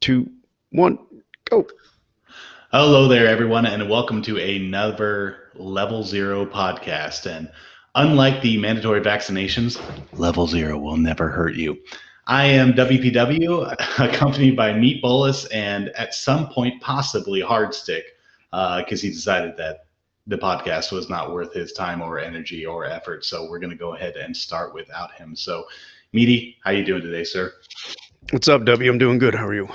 2, 1, go. Hello there, everyone, and welcome to another Level Zero podcast. And unlike the mandatory vaccinations, Level Zero will never hurt you. I am WpW, accompanied by Meat Bolus, and at some point, possibly Hardstick, because he decided that the podcast was not worth his time or energy or effort. So we're going to go ahead and start without him. So, Meaty, how you doing today, sir? What's up, W? I'm doing good. How are you?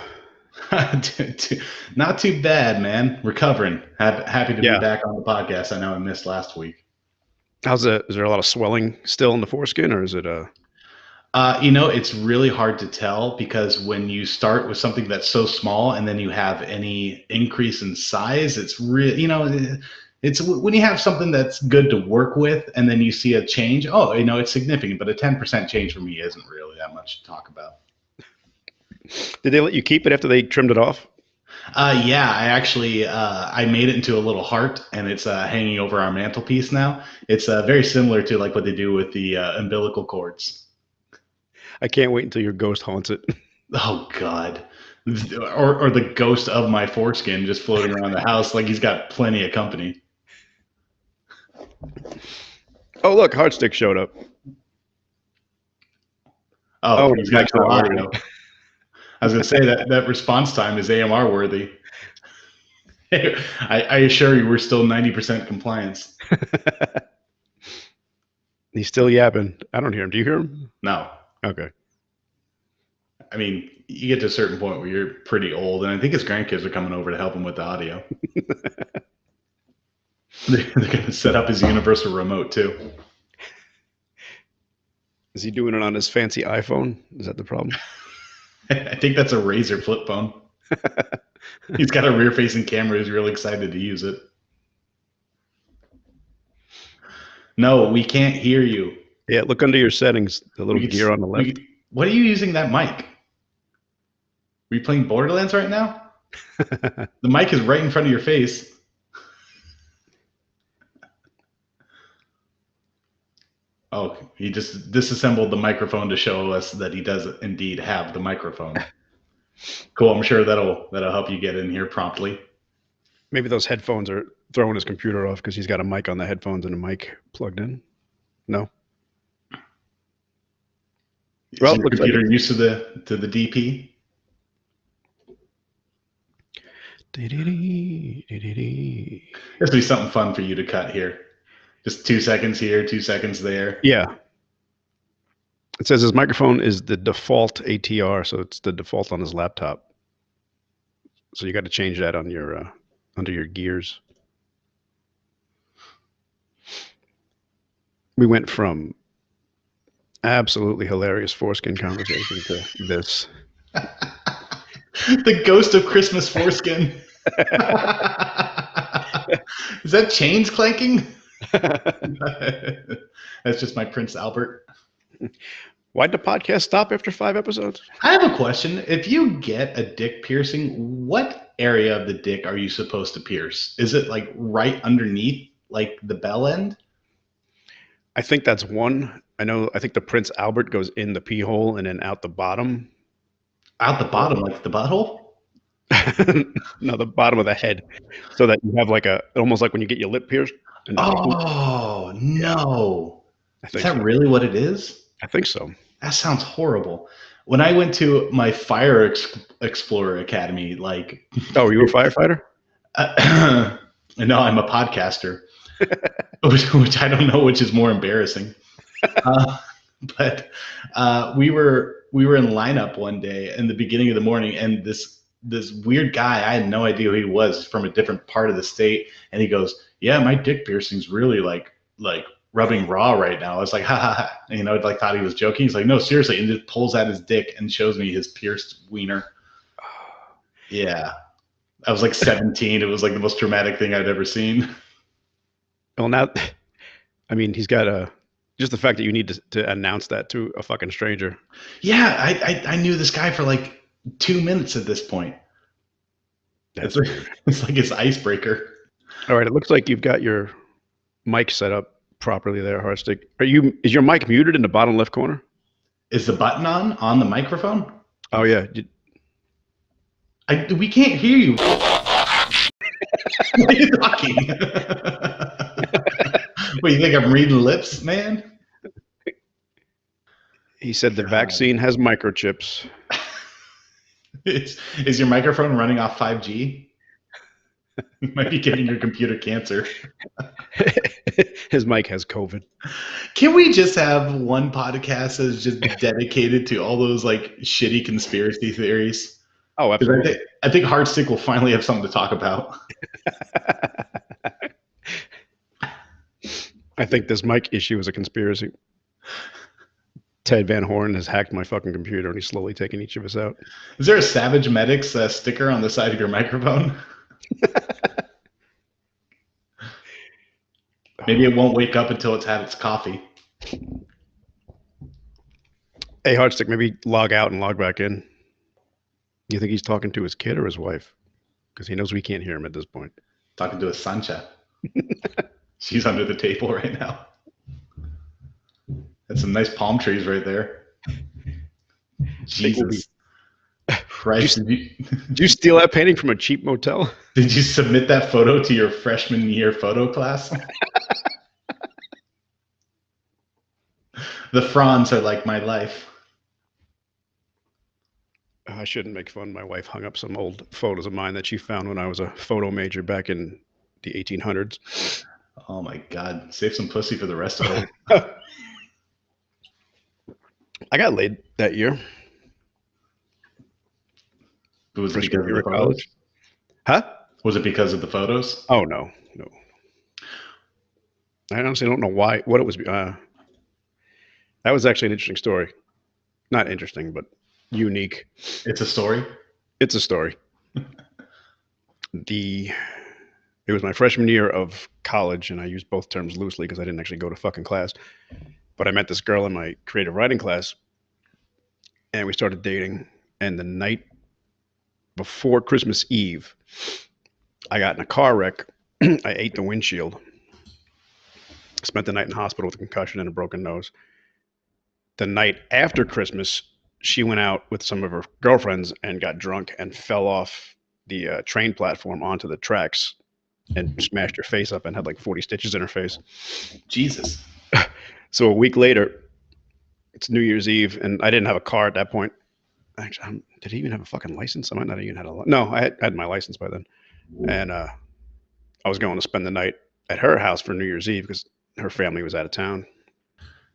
Not too bad, man. Recovering. Happy to be back on the podcast. I know I missed last week. How's it? Is there a lot of swelling still in the foreskin, or is it It's really hard to tell because when you start with something that's so small and then you have any increase in size, it's really, it's when you have something that's good to work with and then you see a change. Oh, it's significant, but a 10% change for me isn't really that much to talk about. Did they let you keep it after they trimmed it off? Yeah, I actually I made it into a little heart, and it's hanging over our mantelpiece now. It's very similar to like what they do with the umbilical cords. I can't wait until your ghost haunts it. Oh God, or the ghost of my foreskin just floating around the house like he's got plenty of company. Oh look, Hardstick showed up. Oh, he's got no audio. I was going to say that response time is AMR worthy. I assure you we're still 90% compliance. He's still yapping. I don't hear him. Do you hear him? No. Okay. I mean, you get to a certain point where you're pretty old, and I think his grandkids are coming over to help him with the audio. They're going to set up his universal remote, too. Is he doing it on his fancy iPhone? Is that the problem? I think that's a Razer flip phone. He's got a rear-facing camera. He's really excited to use it. No, we can't hear you. Yeah, look under your settings, the little gear on the left. What are you using that mic? Are you playing Borderlands right now? The mic is right in front of your face. Oh, he just disassembled the microphone to show us that he does indeed have the microphone. Cool. I'm sure that'll help you get in here promptly. Maybe those headphones are throwing his computer off because he's got a mic on the headphones and a mic plugged in. No. Well, your computer used to the DP. This will be something fun for you to cut here. Just 2 seconds here, 2 seconds there. Yeah. It says his microphone is the default ATR, so it's the default on his laptop. So you got to change that on your under your gears. We went from absolutely hilarious foreskin conversation to this. The ghost of Christmas foreskin. Is that chains clanking? That's just my Prince Albert. Why'd the podcast stop after 5 episodes? I have a question. If you get a dick piercing, what area of the dick are you supposed to pierce? Is it like right underneath, like the bell end? I think that's one. I think the Prince Albert goes in the pee hole and then out the bottom. Out the bottom, like the butthole? No, the bottom of the head. So that you have like almost like when you get your lip pierced. Oh, no. Is that so. Really what it is? I think so. That sounds horrible. When I went to my Fire Explorer Academy, like... Oh, are you a firefighter? No, I'm a podcaster, which I don't know which is more embarrassing. But we were in lineup one day in the beginning of the morning, and this weird guy, I had no idea who he was, from a different part of the state, and he goes, "Yeah, my dick piercing's really like rubbing raw right now." I was like, ha ha ha, like thought he was joking. He's like, "No, seriously," and just pulls out his dick and shows me his pierced wiener. Yeah, I was like 17. It was like the most traumatic thing I'd ever seen. Well, now, I mean, he's got just the fact that you need to announce that to a fucking stranger. Yeah, I knew this guy for like 2 minutes at this point. It's like his icebreaker. All right, it looks like you've got your mic set up properly there, Hardstick. Is your mic muted in the bottom left corner? Is the button on the microphone? Oh yeah. We can't hear you. What are you talking? What, you think I'm reading lips, man? He said the God. vaccine has microchips. Is your microphone running off 5G? You might be giving your computer cancer. His mic has COVID. Can we just have one podcast that's just dedicated to all those like shitty conspiracy theories? Oh, absolutely. I think Hardstick will finally have something to talk about. I think this mic issue is a conspiracy. Ted Van Horn has hacked my fucking computer and he's slowly taking each of us out. Is there a Savage Medics sticker on the side of your microphone? Maybe it won't wake up until it's had its coffee. Hey, Hardstick, maybe log out and log back in. You think he's talking to his kid or his wife? Because he knows we can't hear him at this point. Talking to his Sancha. She's under the table right now. That's some nice palm trees right there. Jesus Christ. Did you steal that painting from a cheap motel? Did you submit that photo to your freshman year photo class? The fronds are like my life. I shouldn't make fun. My wife hung up some old photos of mine that she found when I was a photo major back in the 1800s. Oh my God. Save some pussy for the rest of it. I got laid that year. Was it because of the photos? Huh? Was it because of the photos? Oh, no. I honestly don't know what it was. That was actually an interesting story. Not interesting, but unique. It's a story? It's a story. It was my freshman year of college, and I use both terms loosely because I didn't actually go to fucking class. But I met this girl in my creative writing class, and we started dating. And the night before Christmas Eve, I got in a car wreck. I ate the windshield. Spent the night in the hospital with a concussion and a broken nose. The night after Christmas, she went out with some of her girlfriends and got drunk and fell off the train platform onto the tracks and smashed her face up and had like 40 stitches in her face. Jesus. So a week later, it's New Year's Eve, and I didn't have a car at that point. Actually, did he even have a fucking license? I might not even had a. No, I had my license by then, and I was going to spend the night at her house for New Year's Eve because her family was out of town.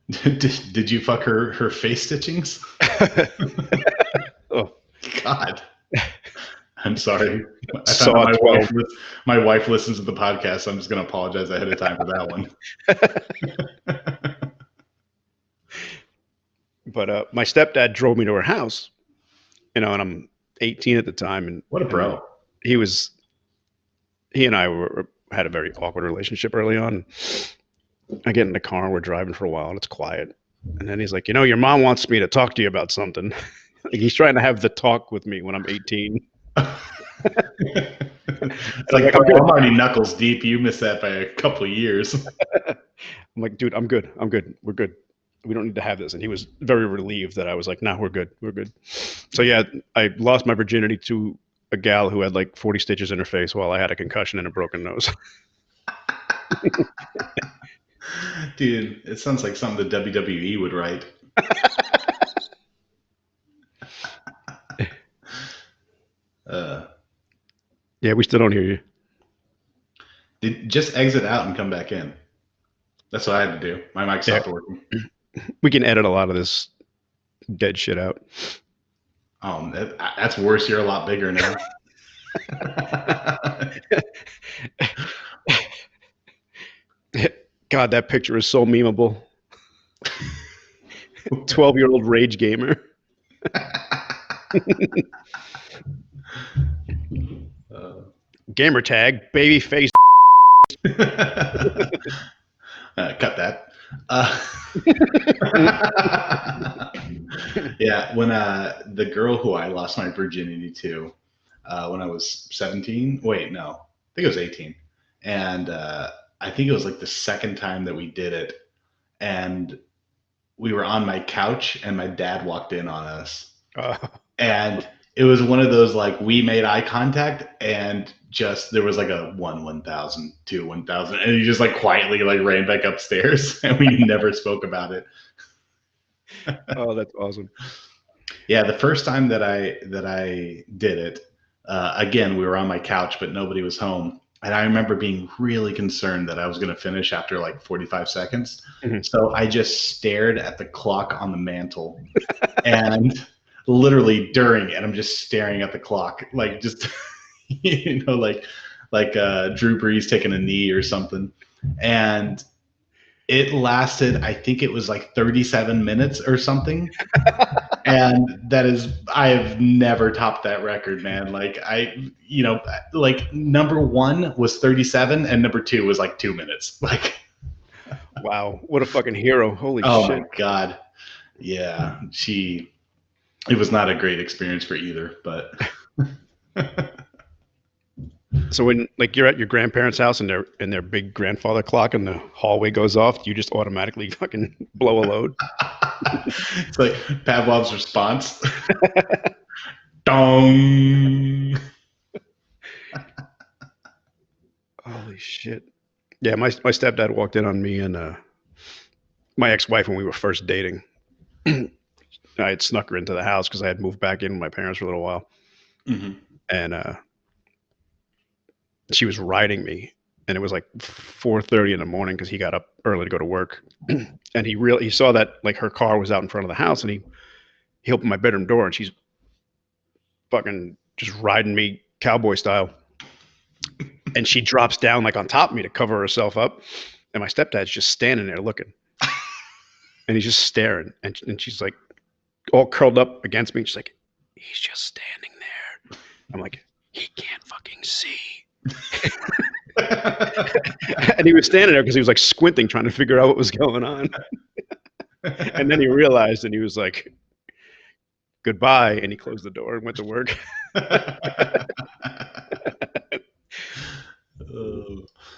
Did you fuck her face stitchings? Oh God. I'm sorry. My wife listens to the podcast, so I'm just going to apologize ahead of time for that one. But my stepdad drove me to her house, and I'm 18 at the time. And what a bro. He and I had a very awkward relationship early on. I get in the car, we're driving for a while, and it's quiet. And then he's like, your mom wants me to talk to you about something. Like he's trying to have the talk with me when I'm 18. It's like, I'm already knuckles deep. You missed that by a couple of years. I'm like, dude, I'm good. We're good. We don't need to have this. And he was very relieved that I was like, nah, we're good. So yeah, I lost my virginity to a gal who had like 40 stitches in her face while I had a concussion and a broken nose. Dude, it sounds like something the WpW would write. Yeah, we still don't hear you. Just exit out and come back in. That's what I had to do. My mic stopped working. We can edit a lot of this dead shit out. That's worse. You're a lot bigger now. God, that picture is so memeable. 12-year-old rage gamer. Gamer tag, baby face. Cut that. Yeah, when the girl who I lost my virginity to when I was 17. Wait, no, I think it was 18. And I think it was like the second time that we did it. And we were on my couch and my dad walked in on us. And it was one of those like we made eye contact and just there was like a 1,000, 2, 1,000, and he just like quietly like ran back upstairs, and we never spoke about it. Oh, that's awesome. Yeah, the first time that I did it, again we were on my couch, but nobody was home, and I remember being really concerned that I was going to finish after like 45 seconds. Mhm. So I just stared at the clock on the mantle, and literally during it, I'm just staring at the clock, like just like Drew Brees taking a knee or something, and it lasted. I think it was like 37 minutes or something. And that is, I have never topped that record, man. Like like number one was 37 and number two was like 2 minutes. Like, Wow, what a fucking hero! Holy oh shit! my God. Yeah. It was not a great experience for either, but So when like you're at your grandparents' house and their big grandfather clock and the hallway goes off, you just automatically fucking blow a load. it's like Pavlov's response. Dong. Holy shit! Yeah, my stepdad walked in on me and my ex-wife when we were first dating. I had snuck her into the house because I had moved back in with my parents for a little while, Mm-hmm. and she was riding me, and it was like 4:30 in the morning because he got up early to go to work, and he saw that like her car was out in front of the house, and he opened my bedroom door, and she's fucking just riding me cowboy style, and she drops down like on top of me to cover herself up, and my stepdad's just standing there looking, and he's just staring, and she's like all curled up against me. She's like, he's just standing there. I'm like, he can't fucking see. And he was standing there because he was like squinting, trying to figure out what was going on. And then he realized, and he was like, goodbye, and he closed the door and went to work.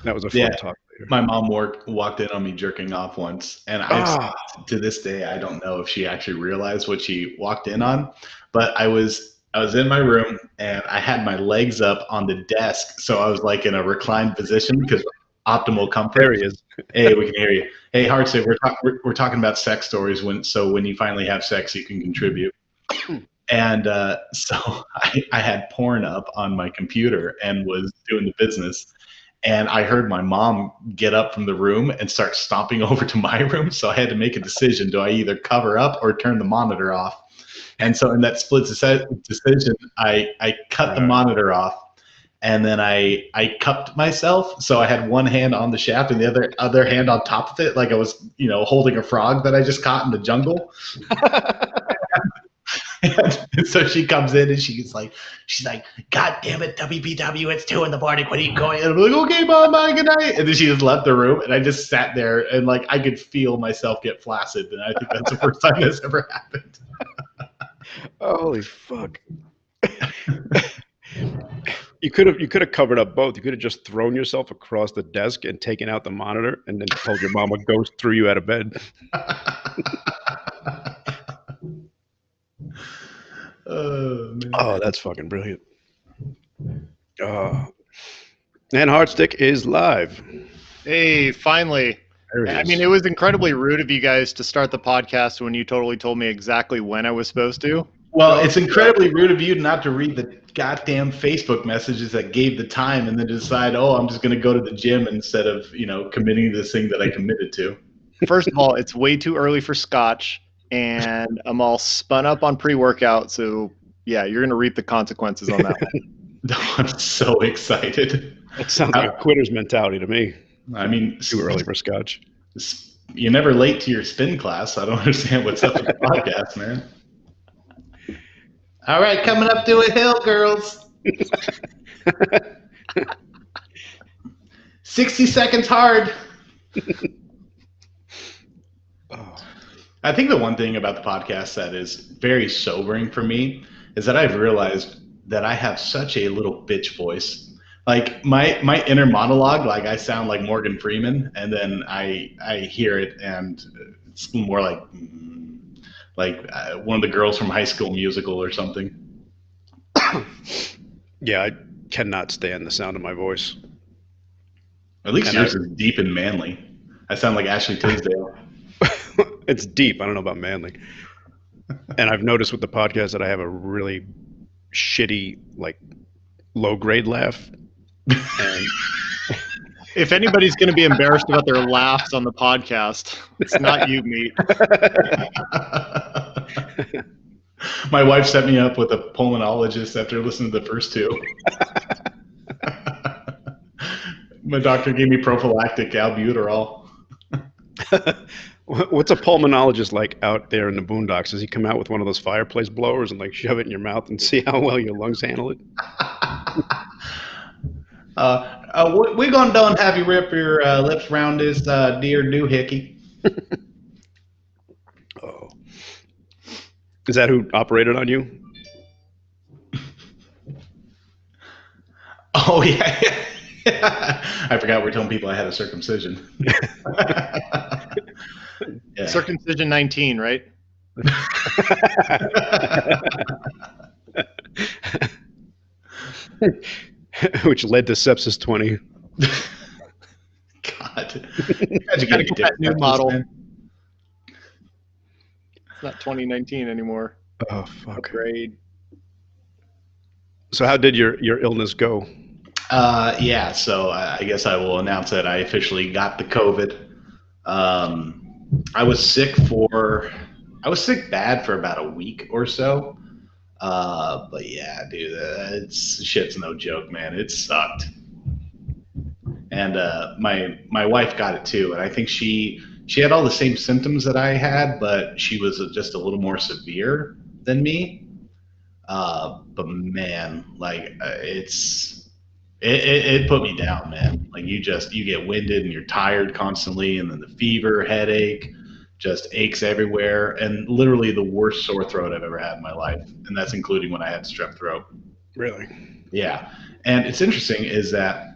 That was a fun talk later. My mom walked in on me jerking off once, and to this day I don't know if she actually realized what she walked in on, but I was in my room and I had my legs up on the desk, so I was like in a reclined position because optimal comfort. There he is. Hey, we can hear you. Hey, Hardstick, we're talking about sex stories. When you finally have sex, you can contribute. And so I had porn up on my computer and was doing the business. And I heard my mom get up from the room and start stomping over to my room. So I had to make a decision. Do I either cover up or turn the monitor off? And so in that split decision, I cut the monitor off. And then I cupped myself. So I had one hand on the shaft and the other hand on top of it. Like I was, holding a frog that I just caught in the jungle. And so she comes in and she's like, God damn it, WpW, it's 2 a.m. When are you going? And I'm like, okay, Mom, bye, good night. And then she just left the room, and I just sat there and like I could feel myself get flaccid, and I think that's the first time that's ever happened. Holy fuck! You could have covered up both. You could have just thrown yourself across the desk and taken out the monitor, and then told your mom a ghost threw you out of bed. Oh, man. Oh, that's fucking brilliant. And Hardstick is live. Hey, finally. I mean, it was incredibly rude of you guys to start the podcast when you totally told me exactly when I was supposed to. Well, it's incredibly rude of you not to read the goddamn Facebook messages that gave the time and then decide, I'm just going to go to the gym instead of, committing to this thing that I committed to. First of all, it's way too early for scotch, and I'm all spun up on pre-workout. So, yeah, you're going to reap the consequences on that one. I'm so excited. That sounds like a quitter's mentality to me. I mean, Too early for scotch. You're never late to your spin class. I don't understand what's up with the podcast, man. All right, coming up to a hill, girls. 60 seconds hard. I think the one thing about the podcast that is very sobering for me is that I've realized that I have such a little bitch voice. Like my inner monologue, like I sound like Morgan Freeman, and then I hear it and it's more like one of the girls from High School Musical or something. Yeah, I cannot stand the sound of my voice. At least And yours is deep and manly. I sound like Ashley Tisdale. it's deep. I don't know about manly. And I've noticed with the podcast that I have a really shitty, like, low grade laugh. And If anybody's going to be embarrassed about their laughs on the podcast, it's not you, Meat. My wife set me up with a pulmonologist after listening to the first two. My doctor gave me prophylactic albuterol. What's a pulmonologist like out there in the boondocks? Does he come out with one of those fireplace blowers and like shove it in your mouth and see how well your lungs handle it? We're going to done have you rip your lips round this dear doohickey. Oh. Is that who operated on you? Oh, yeah. I forgot we're telling people I had a circumcision. Yeah. Circumcision 19, right? Which led to sepsis 20. God. You gotta get that new model. Man. It's not 2019 anymore. Oh, fuck. Upgrade. So how did your illness go? Yeah, so I guess I will announce that I officially got the COVID. I was sick bad for about a week or so. But yeah, dude, shit's no joke, man. It sucked. And my wife got it too, and I think she had all the same symptoms that I had, but she was just a little more severe than me. But man, like it put me down, man. Like you get winded and you're tired constantly, and then the fever, headache, just aches everywhere, and literally the worst sore throat I've ever had in my life, and that's including when I had strep throat. Really? Yeah. And it's interesting is that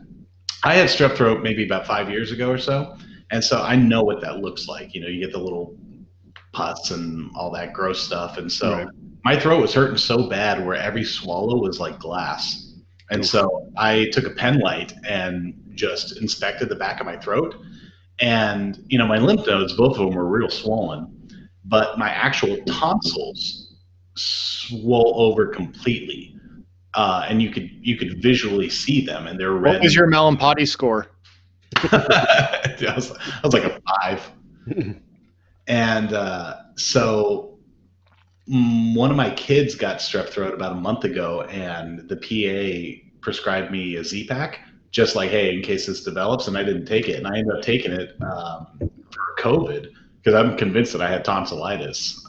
I had strep throat maybe about 5 years ago or so, and so I know what that looks like. You know, you get the little pus and all that gross stuff, and so right. My throat was hurting so bad where every swallow was like glass. And so I took a pen light and just inspected the back of my throat. And, you know, my lymph nodes, both of them were real swollen, but my actual tonsils swole over completely. And you could visually see them, and they're red. What was your Malampati score? I was like a 5. And so one of my kids got strep throat about a month ago, and the PA prescribed me a Z-Pack, just like, hey, in case this develops, and I didn't take it. And I ended up taking it for COVID because I'm convinced that I had tonsillitis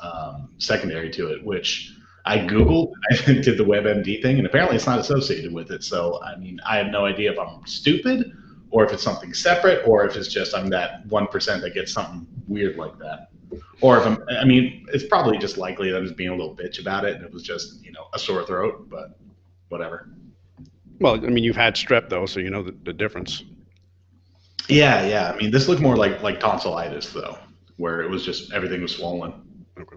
secondary to it, which I Googled. I did the WebMD thing, and apparently it's not associated with it. So, I mean, I have no idea if I'm stupid or if it's something separate or if it's just I'm that 1% that gets something weird like that. Or if it's probably just likely that I'm just being a little bitch about it and it was just, you know, a sore throat, but whatever. Well, I mean, you've had strep though, so you know the difference. Yeah. I mean, this looked more like tonsillitis though, where it was just everything was swollen. Okay.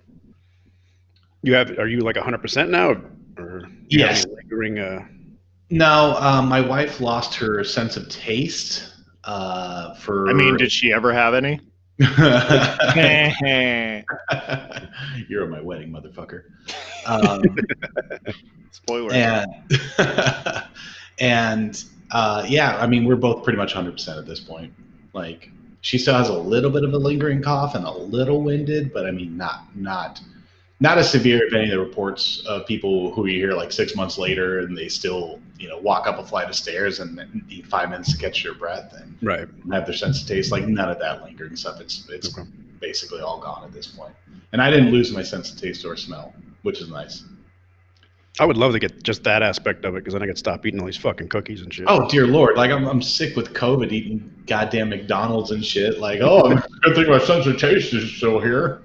Are you like 100% now, or yes? Lingering, No, my wife lost her sense of taste. For. I mean, did she ever have any? You're at my wedding, motherfucker. Spoiler. And yeah, I mean, we're both pretty much 100% at this point. Like, she still has a little bit of a lingering cough and a little winded, but I mean, not as severe as any of the reports of people who you hear like 6 months later and they still, you know, walk up a flight of stairs and need 5 minutes to catch their breath and right. have their sense of taste. Like, none of that lingering stuff. It's okay. Basically all gone at this point. And I didn't lose my sense of taste or smell, which is nice. I would love to get just that aspect of it because then I could stop eating all these fucking cookies and shit. Oh, dear Lord. Like, I'm sick with COVID eating goddamn McDonald's and shit. Like, oh, good thing my sense of taste is still here.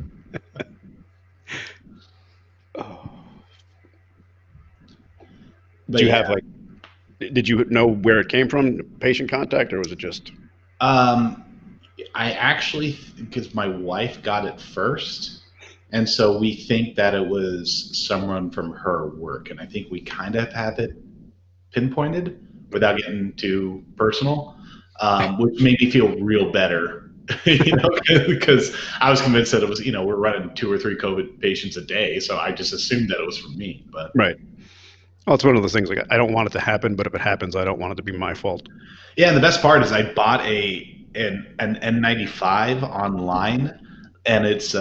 Did you know where it came from, patient contact, or was it just? I actually, because my wife got it first, And so we think that it was someone from her work. And I think we kind of have it pinpointed without getting too personal, which made me feel real better, because I was convinced that it was, we're running 2 or 3 COVID patients a day. So I just assumed that it was from me. But Right. Well, it's one of those things, like, I don't want it to happen, but if it happens, I don't want it to be my fault. yeah, and the best part is I bought an N95 online, and it's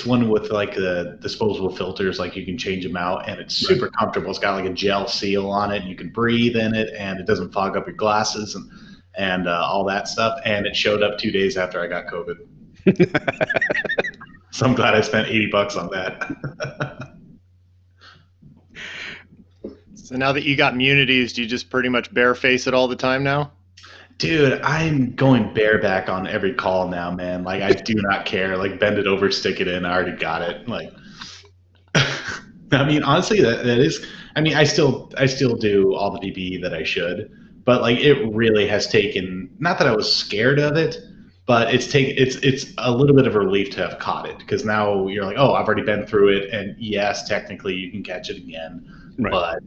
one with like the disposable filters, like you can change them out, and it's super comfortable. It's got like a gel seal on it, and you can breathe in it, and it doesn't fog up your glasses and all that stuff. And it showed up 2 days after I got COVID. So I'm glad I spent $80 on that. So now that you got immunities, do you just pretty much bareface it all the time now? Dude, I'm going bareback on every call now, man. Like, I do not care. Like, bend it over, stick it in. I already got it. Like, I mean, honestly, that is. I mean, I still do all the PPE that I should, but like, it really has taken. Not that I was scared of it, but it's a little bit of a relief to have caught it, because now you're like, oh, I've already been through it, and yes, technically you can catch it again. Right. But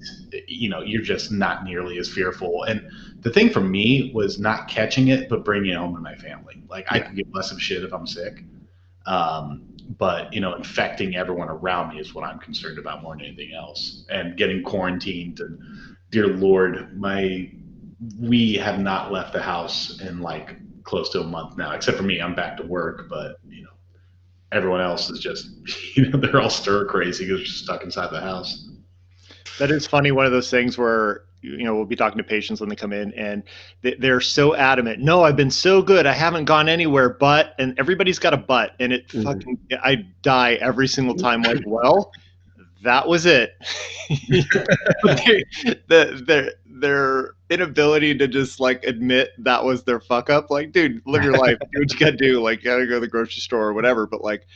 you're just not nearly as fearful. And the thing for me was not catching it, but bringing it home to my family. Like, I can give less of shit if I'm sick, but infecting everyone around me is what I'm concerned about more than anything else. And getting quarantined. And dear Lord, we have not left the house in like close to a month now, except for me. I'm back to work, but everyone else is just they're all stir crazy because they're stuck inside the house. That is funny. One of those things where, we'll be talking to patients when they come in and they're so adamant. No, I've been so good. I haven't gone anywhere, and everybody's got a but, and it fucking, I die every single time. Like, well, that was it. Their inability to just like admit that was their fuck up. Like, dude, live your life. Do what you gotta do. Like, you gotta go to the grocery store or whatever. But like,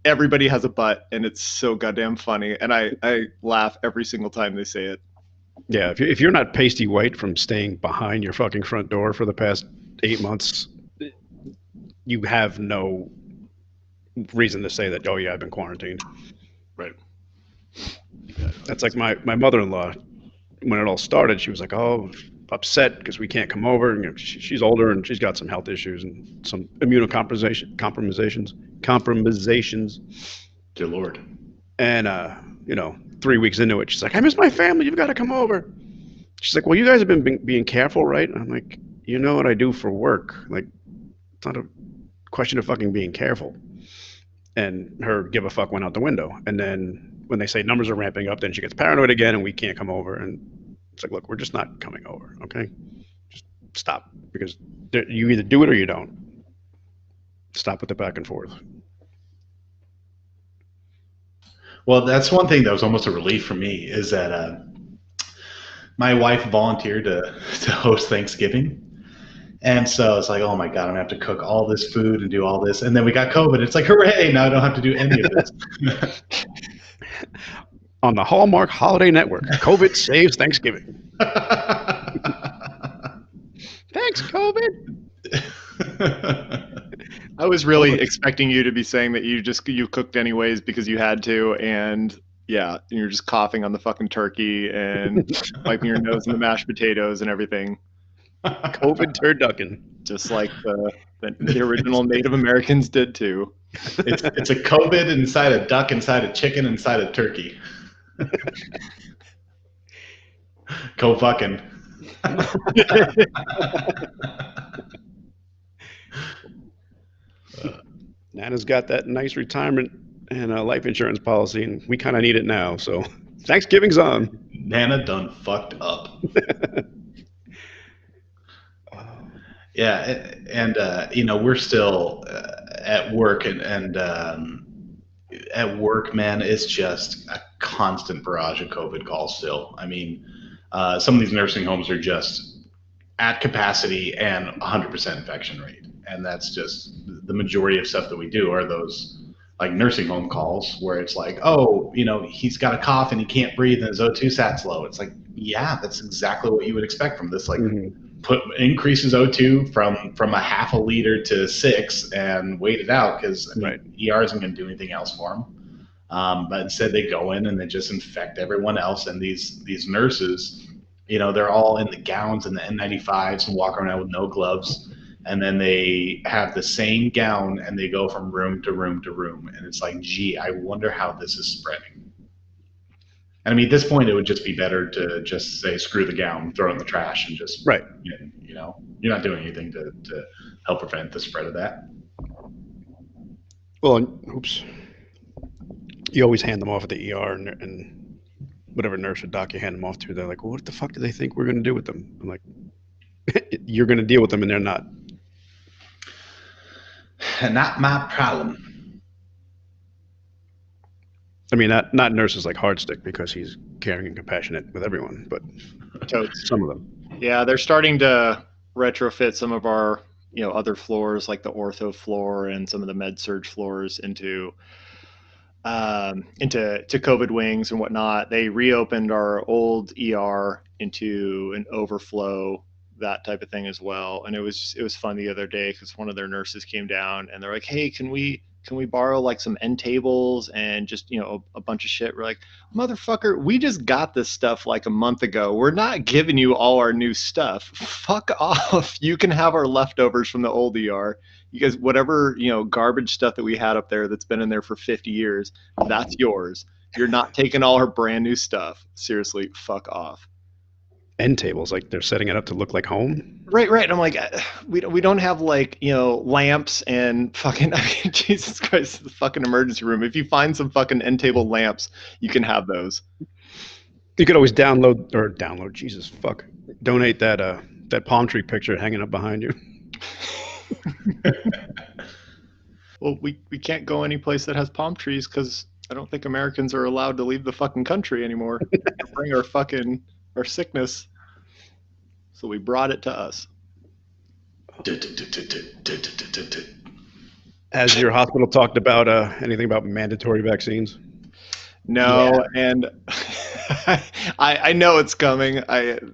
everybody has a butt, and it's so goddamn funny, and I laugh every single time they say it. Yeah, if you're not pasty white from staying behind your fucking front door for the past 8 months, you have no reason to say that, oh yeah, I've been quarantined. Right. That's like my mother-in-law, when it all started, she was like, oh, upset because we can't come over. And she's older and she's got some health issues and some immunocompromisations. Dear Lord. And 3 weeks into it, she's like, I miss my family. You've got to come over. She's like, well, you guys have been being careful, right? And I'm like, you know what I do for work? Like, it's not a question of fucking being careful. And her give a fuck went out the window. And then when they say numbers are ramping up, then she gets paranoid again and we can't come over. And it's like, look, we're just not coming over, okay? Just stop, because you either do it or you don't. Stop with the back and forth. Well, that's one thing that was almost a relief for me, is that my wife volunteered to host Thanksgiving. And so it's like, oh my God, I'm gonna have to cook all this food and do all this. And then we got COVID. It's like, hooray, now I don't have to do any of this. On the Hallmark Holiday Network, COVID saves Thanksgiving. Thanks, COVID. I was really expecting you to be saying that you cooked anyways because you had to, and you're just coughing on the fucking turkey and wiping your nose in the mashed potatoes and everything. COVID turducken, just like the original Native Americans did too. It's a COVID inside a duck, inside a chicken, inside a turkey. Co-fucking. Nana's got that nice retirement and a life insurance policy, and we kind of need it now. So Thanksgiving's on. Nana done fucked up. Yeah, and we're still at work, and at work, man, it's just a constant barrage of COVID calls still. I mean, some of these nursing homes are just at capacity and 100% infection rate. And that's just the majority of stuff that we do are those like nursing home calls where it's like, oh, he's got a cough and he can't breathe and his O2 sat's low. It's like, yeah, that's exactly what you would expect from this like increases O2 from a half a liter to 6 and wait it out, because ER isn't going to do anything else for them. But instead they go in and they just infect everyone else. And these nurses, they're all in the gowns and the N95s and walk around with no gloves. And then they have the same gown and they go from room to room to room. And it's like, gee, I wonder how this is spreading. And I mean, at this point, it would just be better to just say, screw the gown, throw it in the trash, and just, you're not doing anything to help prevent the spread of that. Well, oops. You always hand them off at the ER, and whatever nurse or doc you hand them off to, they're like, well, what the fuck do they think we're going to do with them? I'm like, you're going to deal with them, and they're not. Not my problem. I mean, not nurses like Hardstick, because he's caring and compassionate with everyone, but some of them. Yeah, they're starting to retrofit some of our, other floors, like the ortho floor and some of the med surg floors into COVID wings and whatnot. They reopened our old ER into an overflow, that type of thing as well. And it was fun the other day because one of their nurses came down and they're like, hey, can we borrow like some end tables and just, a bunch of shit? We're like, motherfucker, we just got this stuff like a month ago. We're not giving you all our new stuff. Fuck off. You can have our leftovers from the old ER. You guys, whatever, garbage stuff that we had up there that's been in there for 50 years, that's yours. You're not taking all our brand new stuff. Seriously, fuck off. End tables, like they're setting it up to look like home. Right. I'm like, we don't have like, lamps and fucking, Jesus Christ, the fucking emergency room. If you find some fucking end table lamps, you can have those. You could always donate that palm tree picture hanging up behind you. Well, we can't go any place that has palm trees because I don't think Americans are allowed to leave the fucking country anymore. Bring our sickness. So we brought it to us. Has your hospital talked about anything about mandatory vaccines? No, yeah. And I know it's coming.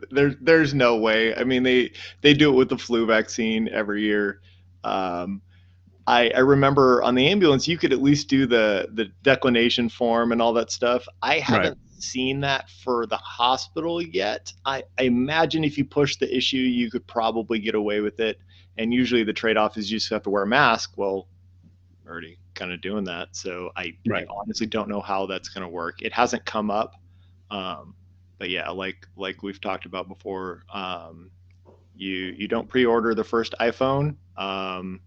There's no way. I mean, they do it with the flu vaccine every year. I remember on the ambulance, you could at least do the declination form and all that stuff. I haven't seen that for the hospital yet. I imagine if you push the issue, you could probably get away with it. And usually the trade-off is you just have to wear a mask. Well, I'm already kind of doing that. So I honestly don't know how that's going to work. It hasn't come up. But yeah, like we've talked about before, you don't pre-order the first iPhone. You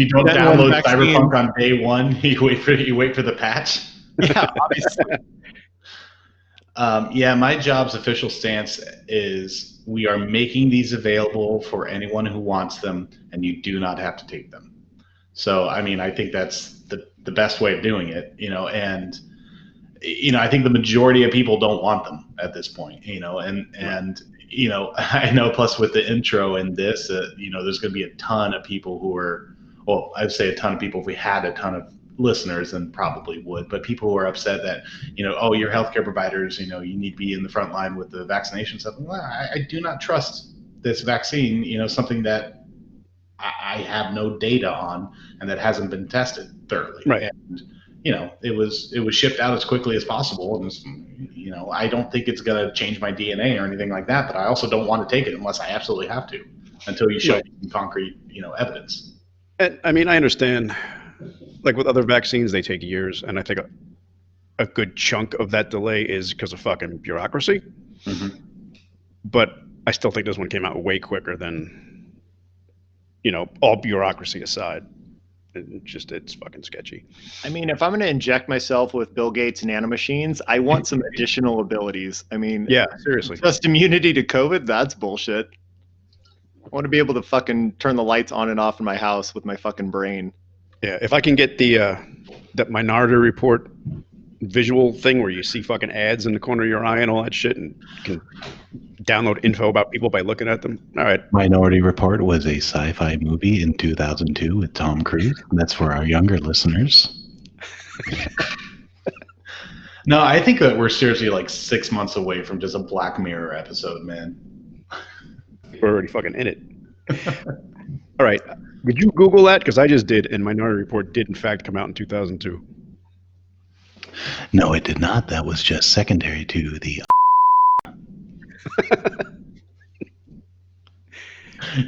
don't download Cyberpunk on day one. You wait for the patch. Yeah, obviously. My job's official stance is we are making these available for anyone who wants them, and you do not have to take them. So, I mean, I think that's the best way of doing it, and I think the majority of people don't want them at this point, and I know, plus with the intro and this, there's going to be a ton of people who are, well, I'd say a ton of people, if we had a ton of listeners, then probably would, but people who are upset that, oh, you're healthcare providers, you need to be in the front line with the vaccination stuff. Well, I do not trust this vaccine, something that I have no data on and that hasn't been tested thoroughly. Right. And, it was shipped out as quickly as possible. And, I don't think it's going to change my DNA or anything like that, but I also don't want to take it unless I absolutely have to, until you show me some concrete, evidence. And I mean, I understand, like with other vaccines, they take years. And I think a good chunk of that delay is because of fucking bureaucracy. Mm-hmm. But I still think this one came out way quicker than, all bureaucracy aside. It's fucking sketchy. I mean, if I'm going to inject myself with Bill Gates nanomachines, I want some additional abilities. I mean, yeah, seriously. Just immunity to COVID, that's bullshit. I want to be able to fucking turn the lights on and off in my house with my fucking brain. Yeah, if I can get that Minority Report visual thing where you see fucking ads in the corner of your eye and all that shit, and you can download info about people by looking at them. All right. Minority Report was a sci-fi movie in 2002 with Tom Cruise. That's for our younger listeners. No, I think that we're seriously like 6 months away from just a Black Mirror episode, man. We're already fucking in it. All right. Did you Google that? Because I just did, and Minority Report did, in fact, come out in 2002. No, it did not. That was just secondary to the.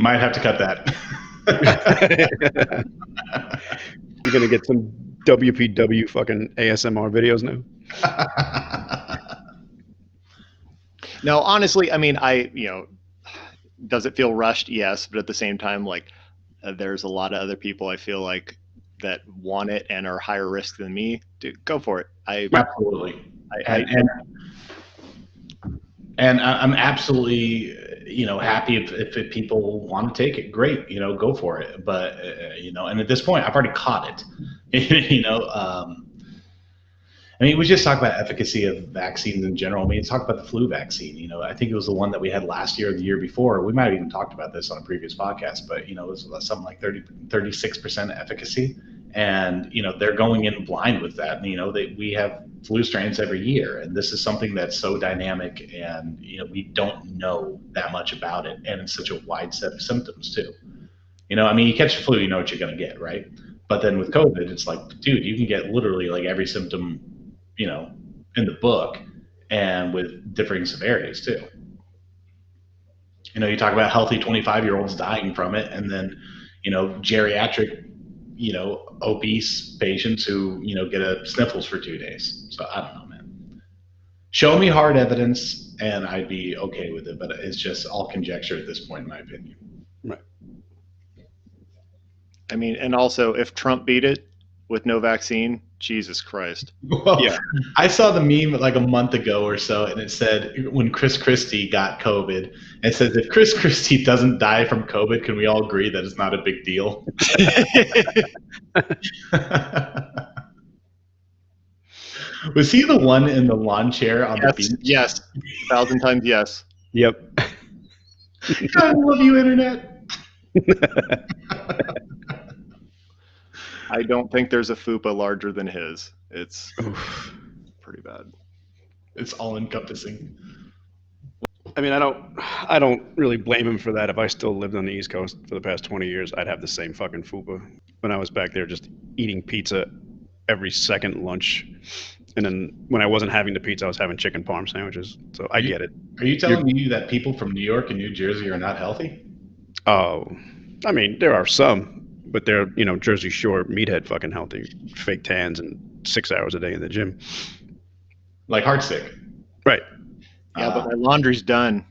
Might have to cut that. You're going to get some WpW fucking ASMR videos now? No, honestly, I mean, does it feel rushed? Yes, but at the same time, like, there's a lot of other people I feel like that want it and are higher risk than me. Dude, go for it. Absolutely. And I'm absolutely, happy if people want to take it. Great, go for it. But and at this point, I've already caught it. I mean, we just talk about efficacy of vaccines in general. I mean, talk about the flu vaccine. I think it was the one that we had last year or the year before. We might have even talked about this on a previous podcast, but it was something like 36% efficacy, and they're going in blind with that. And we have flu strains every year, and this is something that's so dynamic, and we don't know that much about it, and it's such a wide set of symptoms too. I mean, you catch the flu, you know what you're going to get, right? But then with COVID, it's like, dude, you can get literally like every symptom in the book, and with differing severities too. You talk about healthy 25-year-olds dying from it, and then, geriatric, obese patients who, get a sniffles for 2 days. So I don't know, man. Show me hard evidence and I'd be okay with it, but it's just all conjecture at this point, in my opinion. Right. I mean, and also if Trump beat it with no vaccine, Jesus Christ. Well, yeah. I saw the meme like a month ago or so, and it said when Chris Christie got COVID, it says if Chris Christie doesn't die from COVID, can we all agree that it's not a big deal? Was he the one in the lawn chair on the beach? Yes, 1,000 times yes. Yep. I love you, internet. I don't think there's a fupa larger than his. It's pretty bad. It's all encompassing. I mean, I don't really blame him for that. If I still lived on the East Coast for the past 20 years, I'd have the same fucking fupa. When I was back there just eating pizza every second lunch. And then when I wasn't having the pizza, I was having chicken parm sandwiches. So I get it. Are you telling me that people from New York and New Jersey are not healthy? Oh, I mean, there are some. But they're, Jersey Shore meathead fucking healthy, fake tans and 6 hours a day in the gym. Like Hardstick. Right. Yeah, but my laundry's done.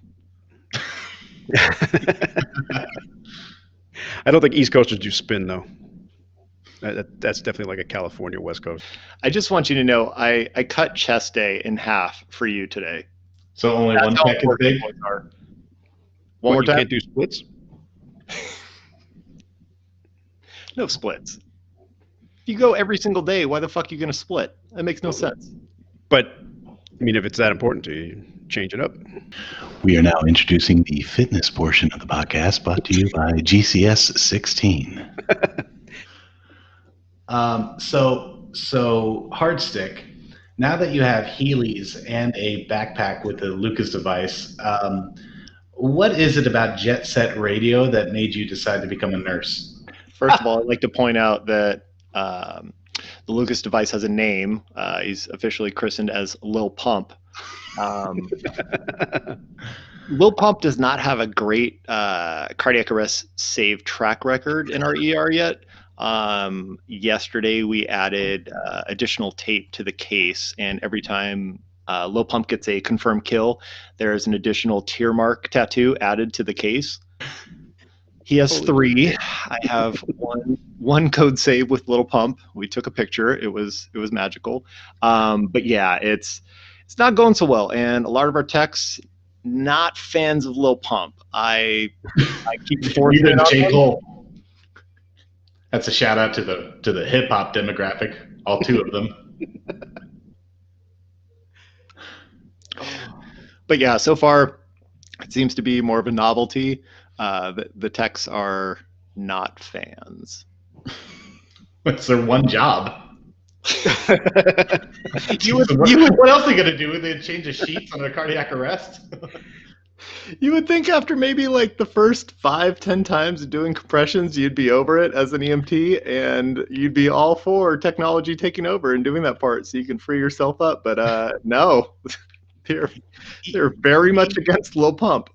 I don't think East Coasters do spin, though. That's definitely like a California West Coast. I just want you to know I cut chest day in half for you today. So only one peck is big? One more time? You can't do splits? No splits. If you go every single day, why the fuck are you going to split? That makes no sense. But, I mean, if it's that important to you, change it up. We are now introducing the fitness portion of the podcast, brought to you by GCS 16. So Hardstick, now that you have Heelys and a backpack with the Lucas device, what is it about Jet Set Radio that made you decide to become a nurse? First of all, I'd like to point out that the Lucas device has a name. He's officially christened as Lil Pump. Lil Pump does not have a great cardiac arrest save track record in our ER yet. Yesterday, we added additional tape to the case, and every time Lil Pump gets a confirmed kill, there's an additional tear mark tattoo added to the case. He has 3. I have one code save with Little Pump. We took a picture. It was magical. But yeah, it's not going so well, and a lot of our techs not fans of Lil Pump. I keep forcing it on them. That's a shout out to the hip hop demographic, all 2 of them. But yeah, so far it seems to be more of a novelty. The techs are not fans. It's their one job. You would, what, you would what else are they gonna do? They change the sheets on a cardiac arrest? You would think after maybe like the first 5-10 times of doing compressions, you'd be over it as an EMT and you'd be all for technology taking over and doing that part so you can free yourself up. But no, they're very much against low pump.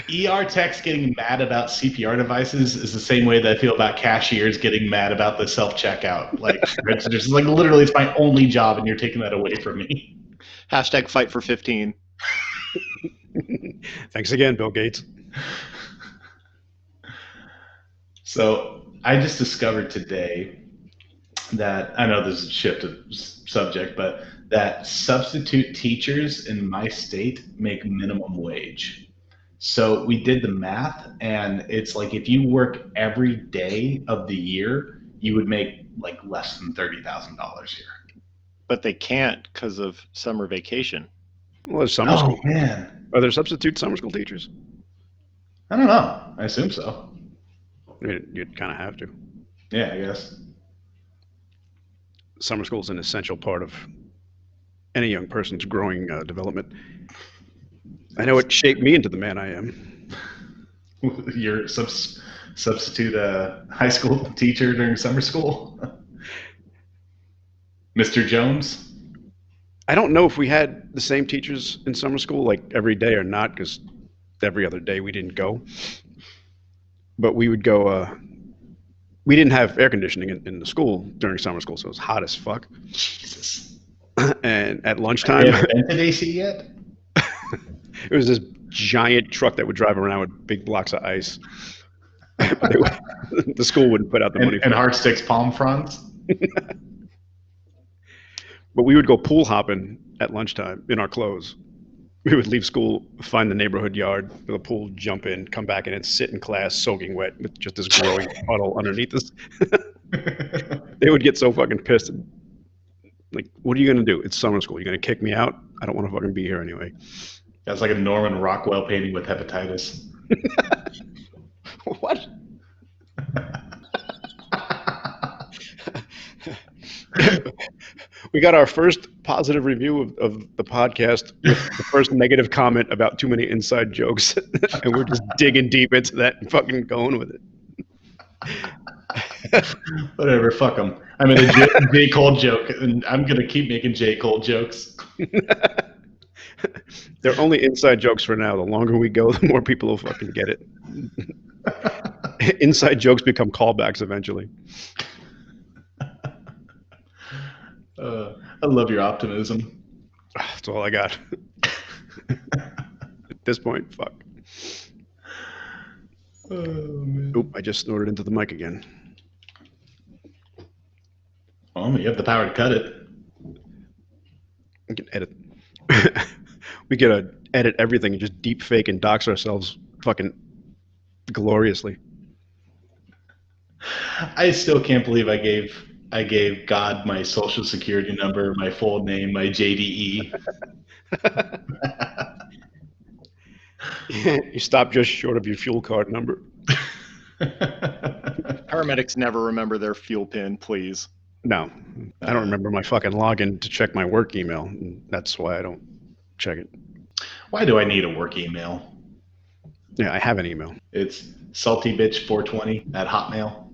ER techs getting mad about CPR devices is the same way that I feel about cashiers getting mad about the self-checkout. Like, it's just like literally, it's my only job, and you're taking that away from me. Hashtag fight for 15. Thanks again, Bill Gates. So I just discovered today that, I know this is a shift of subject, but that substitute teachers in my state make minimum wage. So we did the math, and it's like if you work every day of the year, you would make like less than $30,000 here. But they can't because of summer vacation. Well, there's summer school. Man, Are there substitute summer school teachers? I don't know. I assume so. You'd kind of have to. Yeah, I guess. Summer school is an essential part of any young person's growing development. I know it shaped me into the man I am. Your substitute high school teacher during summer school, Mr. Jones. I don't know if we had the same teachers in summer school like every day or not, because every other day we didn't go. But we would go. We didn't have air conditioning in the school during summer school, so it was hot as fuck. Jesus. And at Have lunchtime, you ever rented AC yet? it was this giant truck that would drive around with big blocks of ice. The school wouldn't put out the money for And it. Hardstick's palm fronds. But we would go pool hopping at lunchtime in our clothes. We would leave school, find the neighborhood yard with a pool, jump in, come back in, and sit in class soaking wet with just this growing puddle underneath us. They would get so fucking pissed. Like, what are you going to do? It's summer school. You're going to kick me out? I don't want to fucking be here anyway. That's like a Norman Rockwell painting with hepatitis. What? We got our first positive review of the podcast with the first negative comment about too many inside jokes. And we're just digging deep into that and fucking going with it. Whatever, fuck them. I made a J. Cole joke, and I'm going to keep making J. Cole jokes. They're only inside jokes for now. The longer we go, the more people will fucking get it. Inside jokes become callbacks eventually. I love your optimism. That's all I got. At this point, fuck. Oh, man. Oop, I just snorted into the mic again. Oh, you have the power to cut it. We can edit. We could edit everything and just deep fake and dox ourselves fucking gloriously. I still can't believe I gave God my social security number, my full name, my JDE. You stop just short of your fuel card number. Paramedics never remember their fuel pin, please. No, I don't remember my fucking login to check my work email. And that's why I don't check it. Why do I need a work email? Yeah, I have an email. It's saltybitch420@hotmail.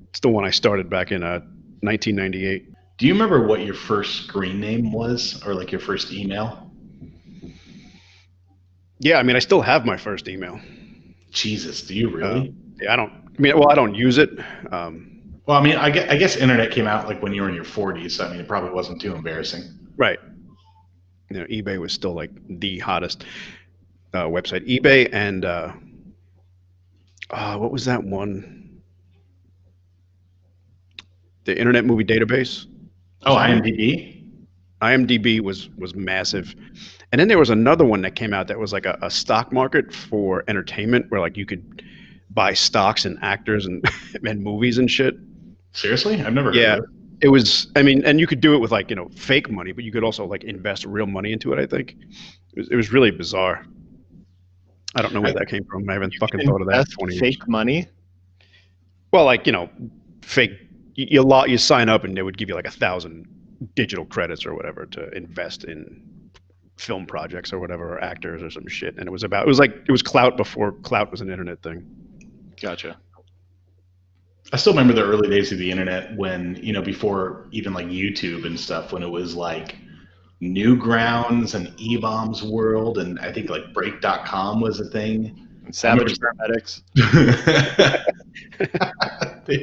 It's the one I started back in 1998. Do you remember what your first screen name was, or like your first email? Yeah, I mean, I still have my first email. Jesus, do you really? Yeah, I don't use it. Well, I mean, I guess internet came out like when you were in your 40s, so I mean, it probably wasn't too embarrassing. Right. You know, eBay was still like the hottest website. eBay and what was that one? The Internet Movie Database. Oh, IMDb? IMDb was massive. And then there was another one that came out that was like a stock market for entertainment where like you could buy stocks and actors and and movies and shit. Seriously? I've never heard Yeah. of it. It was, I mean, and you could do it with like, you know, fake money, but you could also like invest real money into it, I think. It was really bizarre. I don't know where that came from. I haven't fucking thought of that in Invest 20 years. fake money? Well, like, you know, fake, you sign up and they would give you like $1,000 digital credits or whatever to invest in film projects or whatever, or actors or some shit. And it was clout before clout was an internet thing. Gotcha. I still remember the early days of the internet when, before even like YouTube and stuff, when it was like Newgrounds and E-Bombs World, and I think like Break.com was a thing. And Savage Paramedics. they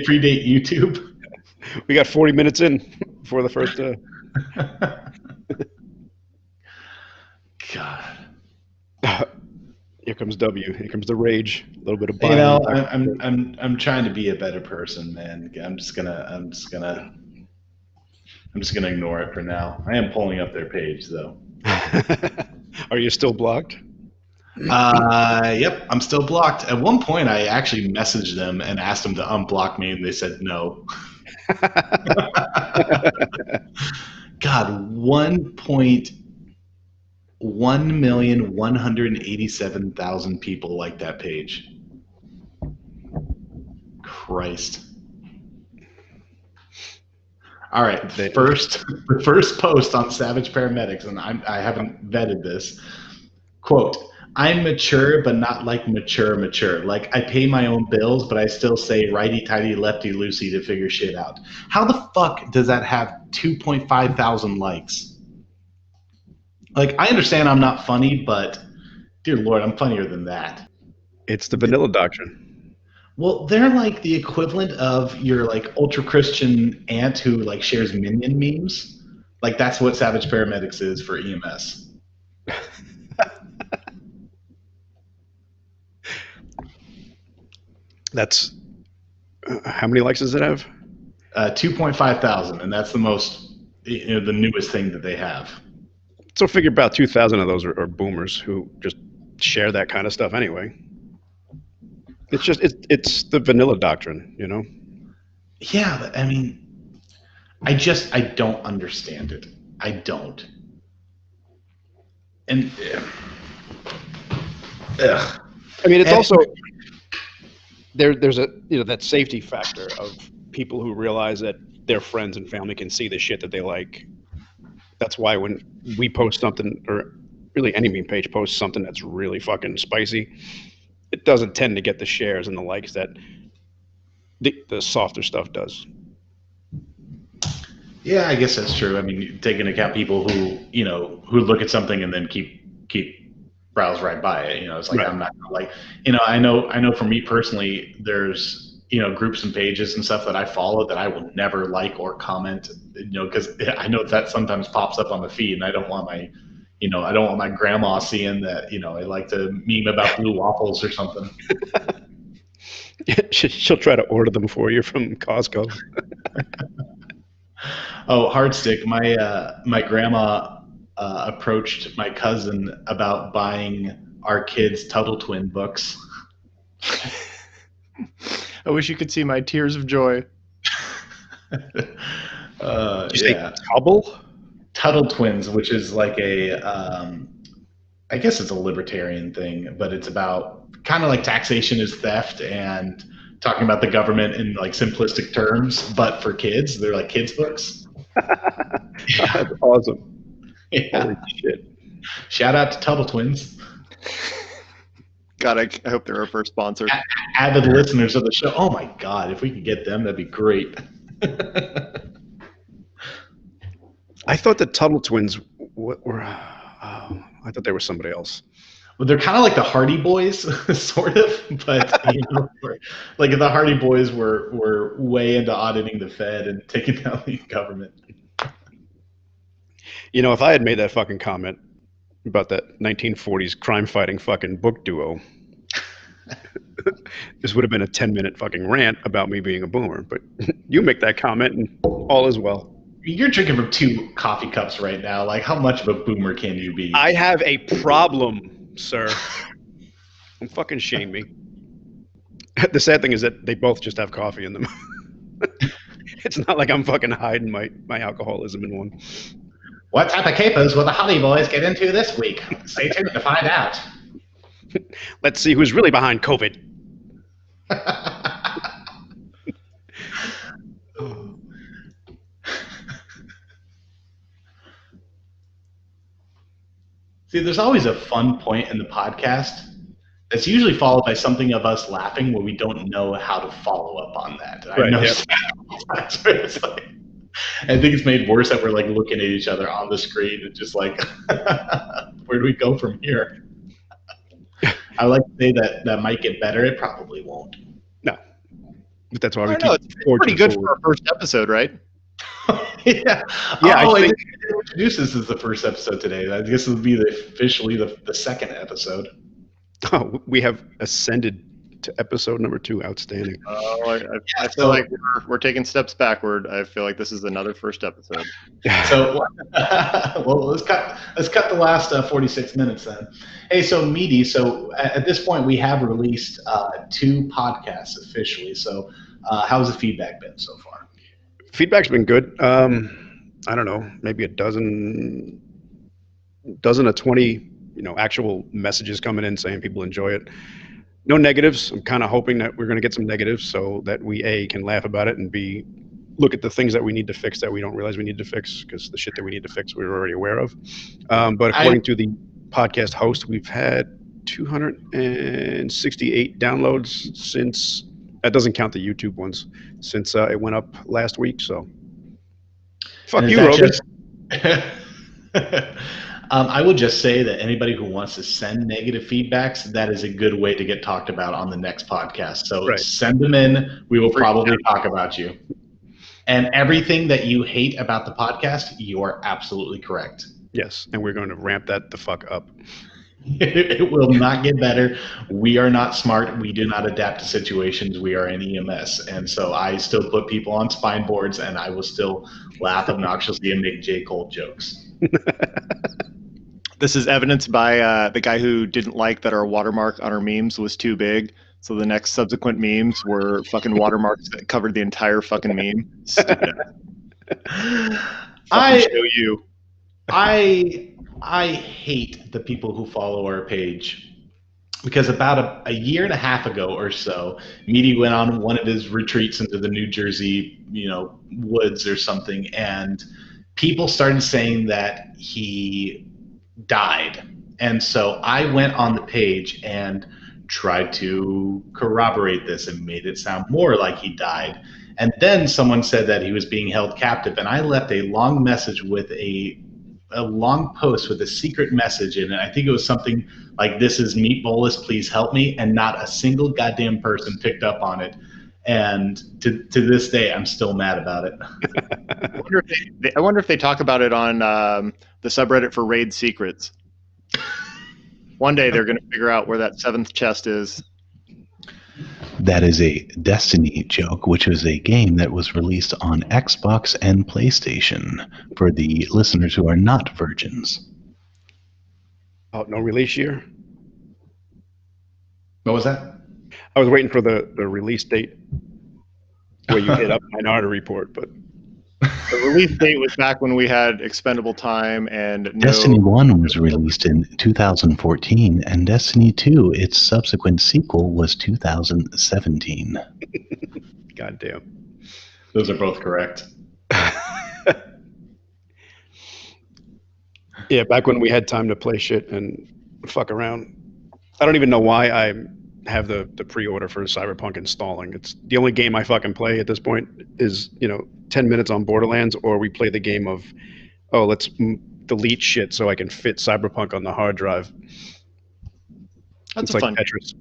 predate YouTube. We got 40 minutes in before the first. God. Here comes W. Here comes the rage. A little bit of. I'm trying to be a better person, man. I'm just gonna ignore it for now. I am pulling up their page though. Are you still blocked? Yep, I'm still blocked. At one point, I actually messaged them and asked them to unblock me, and they said no. God, 1,187,000 people like that page. Christ. All right, the first post on Savage Paramedics, and I haven't vetted this. Quote, I'm mature, but not like mature. Like, I pay my own bills, but I still say righty-tighty, lefty-loosey to figure shit out. How the fuck does that have 2.5 thousand likes? Like, I understand I'm not funny, but dear Lord, I'm funnier than that. It's the vanilla doctrine. Well, they're like the equivalent of your like ultra-Christian aunt who like shares Minion memes. Like, that's what Savage Paramedics is for EMS. That's how many likes does it have? 2.5 thousand, and that's the most, the newest thing that they have. So figure about 2,000 of those are boomers who just share that kind of stuff anyway. It's just it's the vanilla doctrine, you know. Yeah, I mean, I don't understand it. I don't. And ugh. I mean, it's also there's a that safety factor of people who realize that their friends and family can see the shit that they like. That's why when we post something, or really any meme page posts something that's really fucking spicy, it doesn't tend to get the shares and the likes that the softer stuff does. Yeah, I guess that's true. I mean, take into account people who look at something and then keep browse right by it. It's like, right. I'm not like, I know for me personally, there's groups and pages and stuff that I follow that I will never like or comment, because I know that sometimes pops up on the feed, and I don't want my I don't want my grandma seeing that I like to meme about blue waffles or something. She'll try to order them for you from Costco. Oh, Hardstick. My grandma approached my cousin about buying our kids' Tuttle Twin books. I wish you could see my tears of joy. Did you say Tuttle Twins, which is like I guess it's a libertarian thing, but it's about kind of like taxation is theft and talking about the government in like simplistic terms, but for kids. They're like kids' books. That's awesome. Yeah. Holy shit. Shout out to Tuttle Twins. God, I hope they're our first sponsor. Avid listeners of the show. Oh my God, if we could get them, that'd be great. I thought the Tuttle Twins were. I thought they were somebody else. Well, they're kind of like the Hardy Boys, sort of, but like the Hardy Boys were way into auditing the Fed and taking down the government. If I had made that fucking comment about that 1940s crime-fighting fucking book duo, this would have been a 10-minute fucking rant about me being a boomer. But you make that comment, and all is well. You're drinking from 2 coffee cups right now. Like, how much of a boomer can you be? I have a problem, sir. Don't fucking shame me. The sad thing is that they both just have coffee in them. It's not like I'm fucking hiding my alcoholism in one. What type of capers will the Hardy Boys get into this week? Stay tuned to find out. Let's see who's really behind COVID. See, there's always a fun point in the podcast that's usually followed by something of us laughing where we don't know how to follow up on that. And I Right, noticed that's where it's like, I think it's made worse that we're like looking at each other on the screen and just like, where do we go from here? I like to say that might get better. It probably won't. No, but that's why I we don't know. keep It's forging pretty good forward. for our first episode, right? Yeah. Yeah, Oh, I think didn't introduce this as the first episode today. I guess this will be officially the second episode. we have ascended to episode number 2. Outstanding. I feel like we're taking steps backward. I feel like this is another first episode. So, well, let's cut the last 46 minutes then. Hey, so Meaty. So at this point, we have released 2 podcasts officially. So, how's the feedback been so far? Feedback's been good. I don't know, maybe a dozen or 20, actual messages coming in saying people enjoy it. No negatives. I'm kind of hoping that we're going to get some negatives so that we A, can laugh about it, and B, look at the things that we need to fix that we don't realize we need to fix, because the shit that we need to fix we're already aware of. But according to the podcast host, we've had 268 downloads since, that doesn't count the YouTube ones, since it went up last week. So fuck you, Roby. I will just say that anybody who wants to send negative feedbacks, that is a good way to get talked about on the next podcast. So Right. Send them in. We will probably talk about you. And everything that you hate about the podcast, you are absolutely correct. Yes, and we're going to ramp that the fuck up. It will not get better. We are not smart. We do not adapt to situations. We are an EMS. And so I still put people on spine boards, and I will still laugh obnoxiously and make J. Cole jokes. This is evidenced by the guy who didn't like that our watermark on our memes was too big. So the next subsequent memes were fucking watermarks that covered the entire fucking meme. Stupid. Show you. I hate the people who follow our page, because about a year and a half ago or so, Meaty went on one of his retreats into the New Jersey, woods or something, and people started saying that he died. And so I went on the page and tried to corroborate this and made it sound more like he died. And then someone said that he was being held captive, and I left a long message with a long post with a secret message in it. I think it was something like, "This is Meat Bolus, please help me," and not a single goddamn person picked up on it. And to this day, I'm still mad about it. I wonder if they talk about it on the subreddit for raid secrets. One day they're going to figure out where that 7th chest is. That is a Destiny joke, which was a game that was released on Xbox and PlayStation for the listeners who are not virgins. Oh, no release year? What was that? I was waiting for the release date where you hit up Minority Report, but The release date was back when we had expendable time and no. Destiny 1 was released in 2014, and Destiny 2, its subsequent sequel, was 2017. goddamn. Those are both correct. Yeah, back when we had time to play shit and fuck around. I don't even know why I have the pre-order for Cyberpunk installing. It's the only game I fucking play at this point is, 10 minutes on Borderlands, or we play the game of, let's delete shit so I can fit Cyberpunk on the hard drive. That's It's a like fun. Tetris.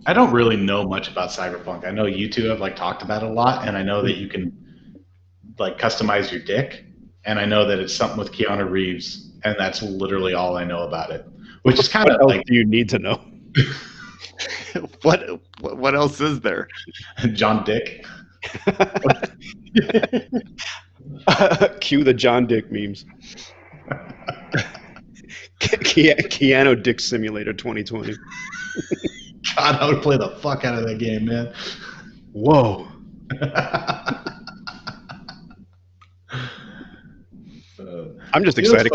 I don't really know much about Cyberpunk. I know you two have talked about it a lot, and I know that you can customize your dick, and I know that it's something with Keanu Reeves, and that's literally all I know about it. Which is kind of What else do you need to know? What else is there? John Dick. Cue the John Dick memes. Keanu Dick Simulator 2020. God, I would play the fuck out of that game, man. Whoa. I'm just excited.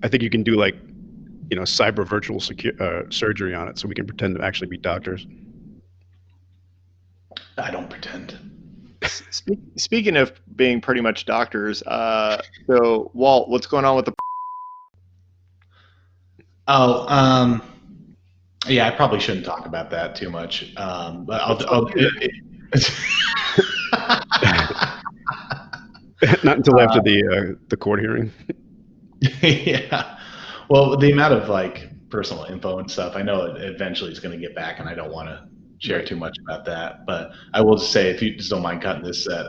I think you can do cyber virtual surgery on it, so we can pretend to actually be doctors. I don't pretend. Speaking of being pretty much doctors, so Walt, what's going on with the? Oh, yeah, I probably shouldn't talk about that too much. But Not until after the court hearing. Yeah. Well, the amount of like personal info and stuff, I know it eventually is going to get back, and I don't want to share too much about that. But I will just say, if you just don't mind cutting this, that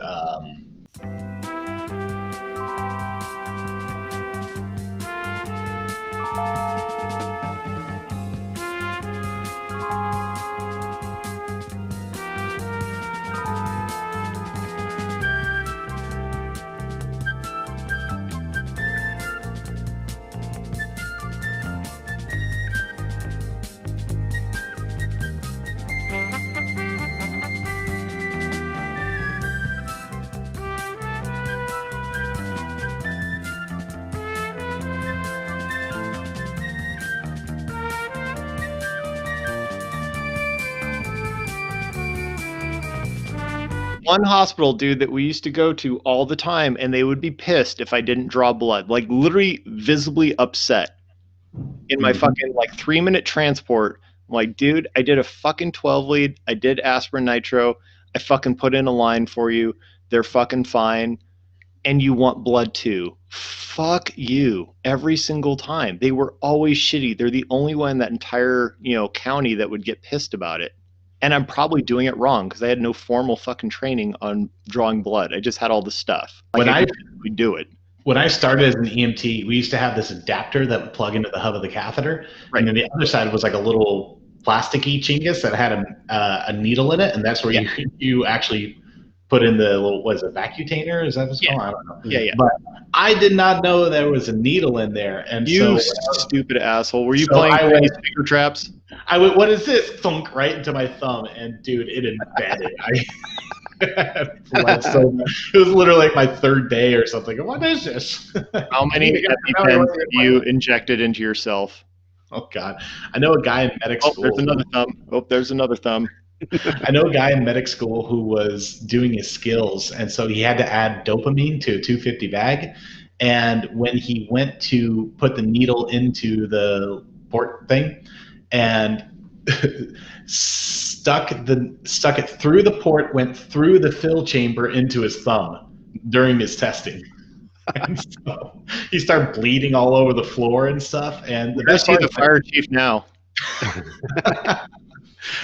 one hospital, dude, that we used to go to all the time, and they would be pissed if I didn't draw blood, like literally visibly upset. In my fucking like 3-minute transport, I'm like, dude, I did a fucking 12 lead. I did aspirin nitro. I fucking put in a line for you. They're fucking fine. And you want blood too. Fuck you. Every single time. They were always shitty. They're the only one in that entire, county that would get pissed about it. And I'm probably doing it wrong because I had no formal fucking training on drawing blood. I just had all the stuff. Like we do it. When I started as an EMT, we used to have this adapter that would plug into the hub of the catheter, Right. And then the other side was like a little plasticky chingus that had a needle in it, and that's where you actually put in the little, what is it, vacutainer? Is that what's called? I don't know. Yeah. But I did not know there was a needle in there, and You so stupid asshole. Were you playing Chinese finger traps? I went, what is this? Thunk right into my thumb, and dude, it embedded. It was literally like my third day or something. What is this? How many EpiPens you injected into yourself? Oh God, I know a guy in medic school. There's another thumb. There's another thumb. I know a guy in medic school who was doing his skills, and so he had to add dopamine to a 250 bag. And when he went to put the needle into the port thing, and stuck it through the port, went through the fill chamber into his thumb during his testing. And so he started bleeding all over the floor and stuff. And the best see part, the fire chief now.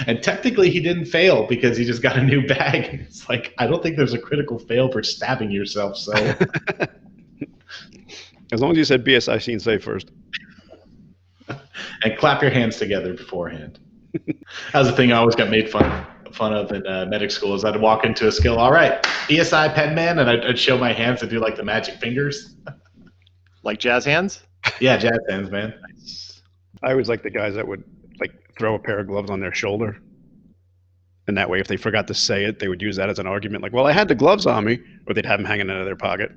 And technically he didn't fail because he just got a new bag. It's like, I don't think there's a critical fail for stabbing yourself. So as long as you said BSI scene safe first. And clap your hands together beforehand. That was the thing I always got made fun of in medic school, is I'd walk into a skill, all right, BSI pen man, and I'd show my hands and do like the magic fingers. Like jazz hands? Yeah, jazz hands, man. I always like the guys that would like throw a pair of gloves on their shoulder. And that way, if they forgot to say it, they would use that as an argument. Like, well, I had the gloves on me, or they'd have them hanging out of their pocket.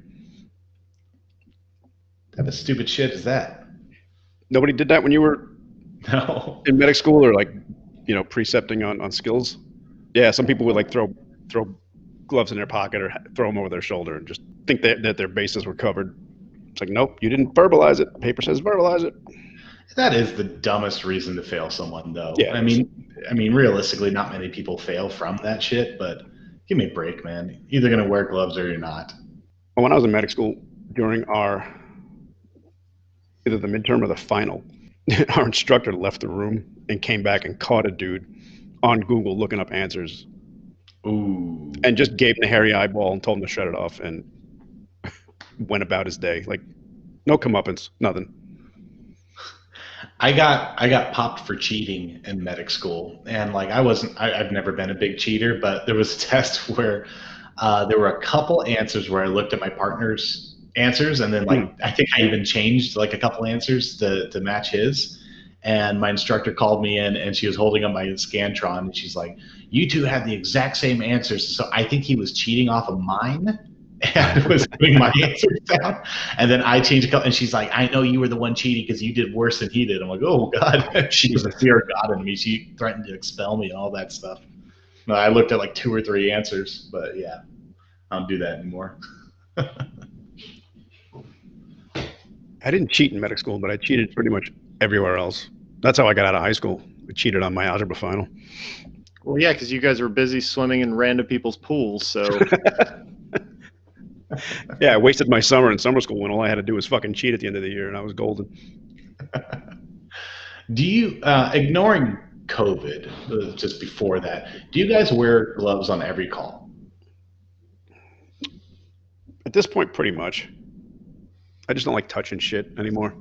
What type of stupid shit is that? Nobody did that when you were in medic school, or like, precepting on skills. Yeah, some people would like throw gloves in their pocket or throw them over their shoulder and just think that their bases were covered. It's like, nope, you didn't verbalize it. Paper says verbalize it. That is the dumbest reason to fail someone, though. Yeah, I mean, realistically, not many people fail from that shit. But give me a break, man. You're either gonna wear gloves or you're not. Well, when I was in medic school, during either the midterm or the final, our instructor left the room and came back and caught a dude on Google looking up answers. Ooh. And just gave him the hairy eyeball and told him to shut it off and went about his day. Like, no comeuppance, nothing. I got popped for cheating in medic school, and like I've never been a big cheater, but there was a test where there were a couple answers where I looked at my partner's answers, and then like I think I even changed like a couple answers to match his. And my instructor called me in, and she was holding up my Scantron, and she's like, "You two had the exact same answers." So I think he was cheating off of mine and was putting my answers down. And then I changed a couple, and she's like, "I know you were the one cheating because you did worse than he did." I'm like, "Oh God!" She was a fear of God in me. She threatened to expel me and all that stuff. No, I looked at like 2 or 3 answers, but yeah. I don't do that anymore. I didn't cheat in medical school, but I cheated pretty much everywhere else. That's how I got out of high school. I cheated on my algebra final. Well, yeah, because you guys were busy swimming in random people's pools, so Yeah, I wasted my summer in summer school when all I had to do was fucking cheat at the end of the year, and I was golden. Do you, ignoring COVID, just before that, do you guys wear gloves on every call? At this point, pretty much. I just don't like touching shit anymore.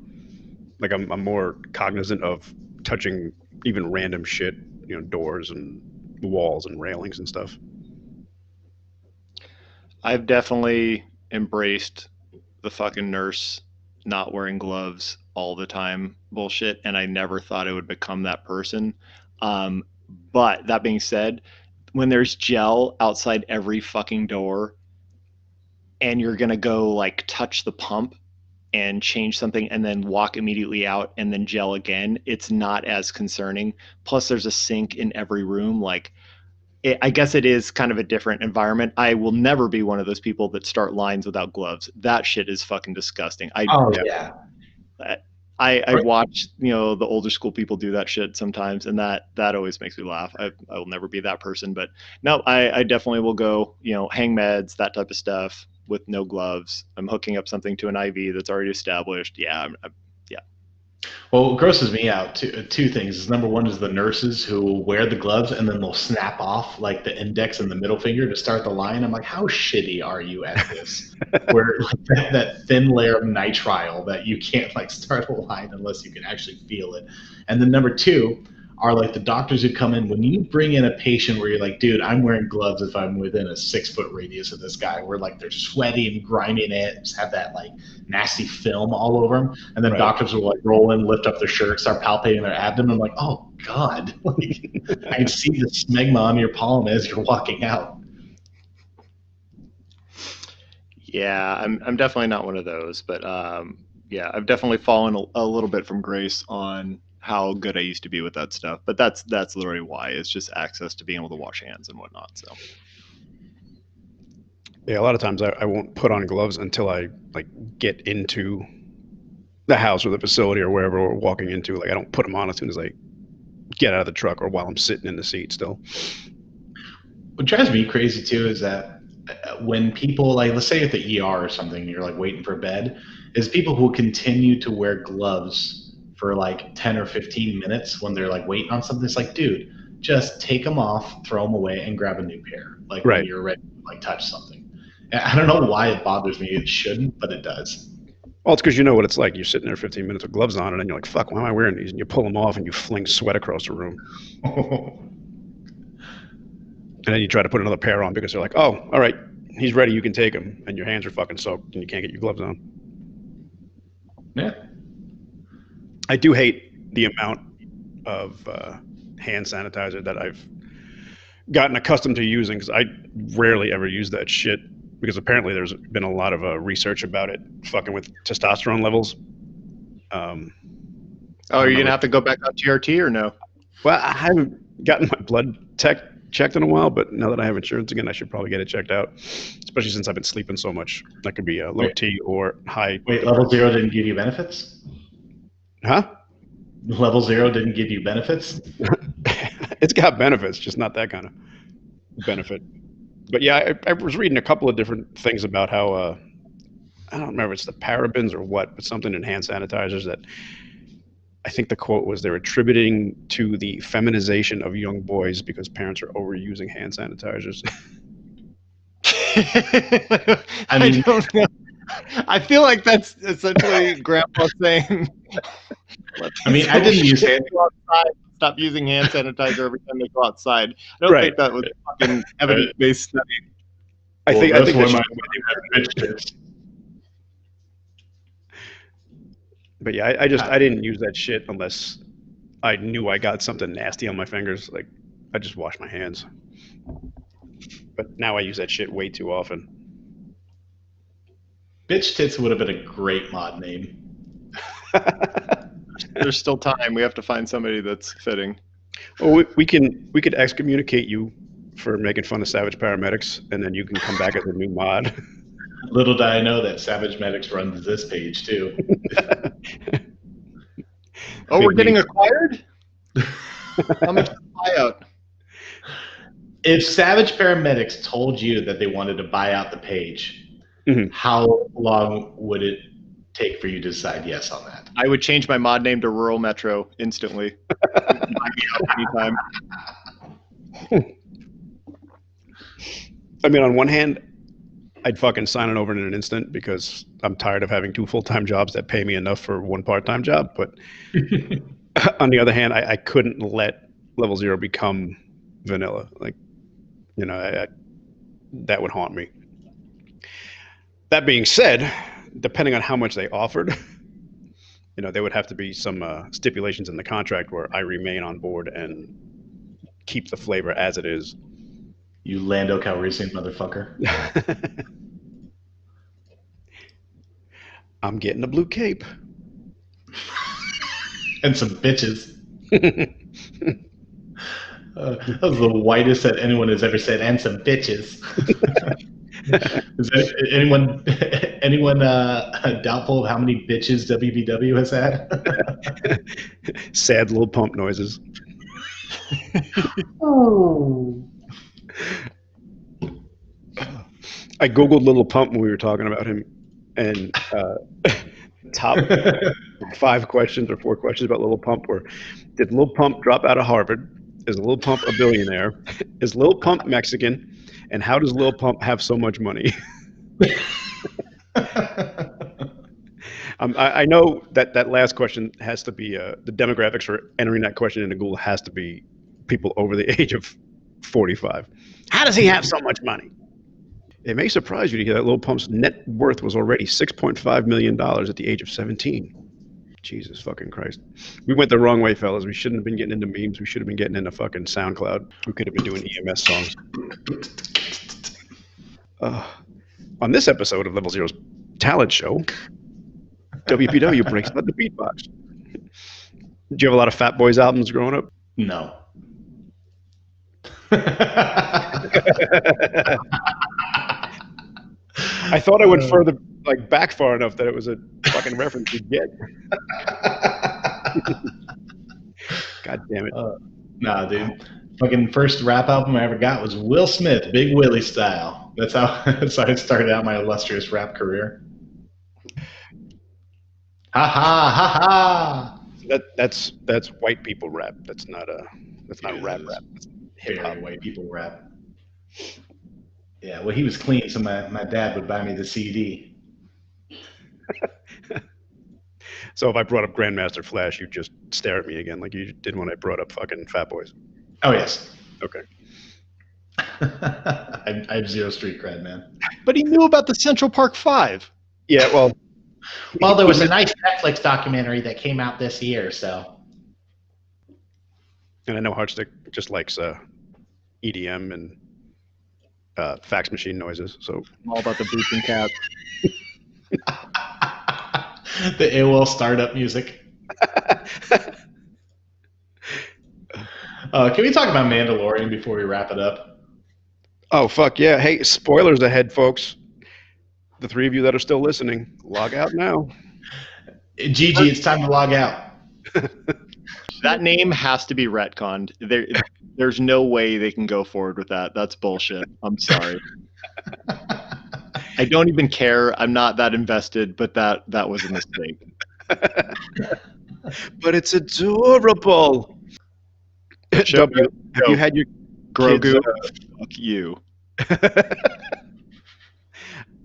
Like I'm more cognizant of touching even random shit, doors and walls and railings and stuff. I've definitely embraced the fucking nurse not wearing gloves all the time bullshit, and I never thought it would become that person. Um, but that being said, when there's gel outside every fucking door, and you're gonna go like touch the pump and change something and then walk immediately out and then gel again, it's not as concerning. Plus, there's a sink in every room. Like, I guess it is kind of a different environment. I will never be one of those people that start lines without gloves. That shit is fucking disgusting. Yeah. I watch the older school people do that shit sometimes, and that always makes me laugh. I will never be that person, but no, I definitely will go hang meds, that type of stuff with no gloves. I'm hooking up something to an IV that's already established. Yeah, Well, what grosses me out, two things. Number one is the nurses who wear the gloves and then they'll snap off like the index and the middle finger to start the line. I'm like, how shitty are you at this? Where like that thin layer of nitrile that you can't like start a line unless you can actually feel it. And then number two are like the doctors who come in when you bring in a patient where you're like, dude, I'm wearing gloves if I'm within a 6-foot radius of this guy, where like they're sweaty and grinding it, just have that like nasty film all over them, and then Right. doctors will like roll in, lift up their shirt, start palpating their abdomen. I'm like, oh god, like, I can see the smegma on your palm as you're walking out. yeah. I'm definitely not one of those, but yeah, I've definitely fallen a little bit from grace on how good I used to be with that stuff. But that's literally why. It's just access to being able to wash hands and whatnot. So Yeah, a lot of times I won't put on gloves until I like get into the house or the facility or wherever we're walking into. Like I don't put them on as soon as I get out of the truck or while I'm sitting in the seat still. What drives me crazy too is that when people like, let's say at the ER or something, you're like waiting for bed, is people who continue to wear gloves for like 10 or 15 minutes when they're like waiting on something. It's like, dude, just take them off, throw them away, and grab a new pair. Like Right. when you're ready to like touch something. I don't know why it bothers me. It shouldn't, but it does. Well, it's because you know what it's like. You're sitting there 15 minutes with gloves on, and then you're like, fuck, why am I wearing these? And you pull them off and you fling sweat across the room. And then you try to put another pair on because they're like, oh, all right, he's ready, you can take him. And your hands are fucking soaked and you can't get your gloves on. Yeah. I do hate the amount of hand sanitizer that I've gotten accustomed to using because I rarely ever use that shit because apparently there's been a lot of research about it fucking with testosterone levels. are you gonna have to go back on TRT or no? Well, I haven't gotten my blood checked in a while, but now that I have insurance again, I should probably get it checked out, especially since I've been sleeping so much. That could be a low T or high. Wait, level 0 didn't give you benefits? Huh? Level 0 didn't give you benefits? It's got benefits, just not that kind of benefit. But yeah, I was reading a couple of different things about how I don't remember if it's the parabens or what, but something in hand sanitizers that I think the quote was they're attributing to the feminization of young boys because parents are overusing hand sanitizers. I mean, I don't know. I feel like that's essentially Grandpa saying, I mean, I didn't use hand. go outside, stop using hand sanitizer every time they go outside. I don't Right. think that was a fucking evidence-based study. I think that's that where should- my bitch is. But yeah, I didn't use that shit unless I knew I got something nasty on my fingers. Like I just wash my hands. But now I use that shit way too often. Bitch tits would have been a great mod name. There's still time. We have to find somebody that's fitting. Well, we could excommunicate you for making fun of Savage Paramedics, and then you can come back as a new mod. Little did I know that Savage Medics runs this page too. Oh, Big we're getting news. acquired? How much is the buyout? If Savage Paramedics told you that they wanted to buy out the page, how long would it take for you to decide yes on that? I would change my mod name to Rural Metro instantly. Buy me up anytime. I mean, on one hand, I'd fucking sign it over in an instant because I'm tired of having 2 full-time jobs that pay me enough for 1 part-time job. But on the other hand, I couldn't let Level Zero become vanilla. Like, you know, that would haunt me. That being said, depending on how much they offered, you know, there would have to be some stipulations in the contract where I remain on board and keep the flavor as it is. You Lando Calrissian motherfucker. I'm getting a blue cape. And some bitches. That was the whitest that anyone has ever said, and some bitches. Is there anyone doubtful of how many bitches WpW has had? Sad little pump noises. Oh. I googled Little Pump when we were talking about him, and top 5 questions or 4 questions about Little Pump were: did Little Pump drop out of Harvard? Is Little Pump a billionaire? Is Little Pump Mexican? And how does Little Pump have so much money? I know that last question has to be the demographics for entering that question into Google has to be people over the age of 45. How does he have so much money? It may surprise you to hear that Lil Pump's net worth was already $6.5 million at the age of 17. Jesus fucking Christ. We went the wrong way, fellas. We shouldn't have been getting into memes. We should have been getting into fucking SoundCloud. We could have been doing EMS songs. On this episode of Level Zero's talent show, WpW breaks out the beatbox. Did you have a lot of Fat Boys albums growing up? No. I thought I would further back far enough that it was a fucking reference you'd get. God damn it. Nah, dude. Fucking first rap album I ever got was Will Smith, Big Willie Style. That's how I started out my illustrious rap career. Ha ha ha ha. That's white people rap. That's not rap. That's hip hop. White people rap. Yeah, well, he was clean, so my dad would buy me the CD. So if I brought up Grandmaster Flash, you'd just stare at me again like you did when I brought up fucking Fat Boys. Oh, yes. Okay. I have zero street cred, man. But he knew about the Central Park 5. Yeah, well, there was a nice Netflix documentary that came out this year, so. And I know Hardstick just likes EDM and fax machine noises. So I'm all about the boots and cats. The AOL startup music. Can we talk about Mandalorian before we wrap it up? Oh, fuck yeah. Hey, spoilers ahead, folks. The 3 of you that are still listening, log out now. Gigi, it's time to log out. That name has to be retconned. There's no way they can go forward with that. That's bullshit. I'm sorry. I don't even care. I'm not that invested, but that was a mistake. But it's adorable. W, have you had your Grogu? kids, Fuck you.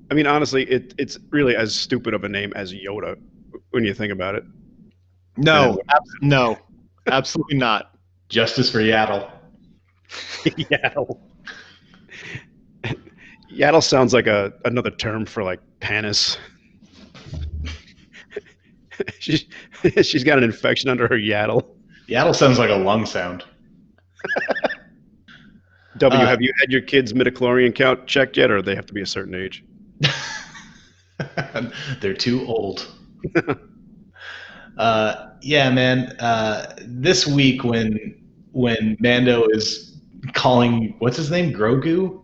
I mean, honestly, it's really as stupid of a name as Yoda when you think about it. No, no, absolutely not. Justice for Yaddle. Yaddle. Yaddle sounds like another term for like panis. She's got an infection under her yaddle. Yaddle sounds like a lung sound. W, have you had your kids' midichlorian count checked yet, or they have to be a certain age? They're too old. Yeah, man. This week when Mando is calling what's his name, Grogu,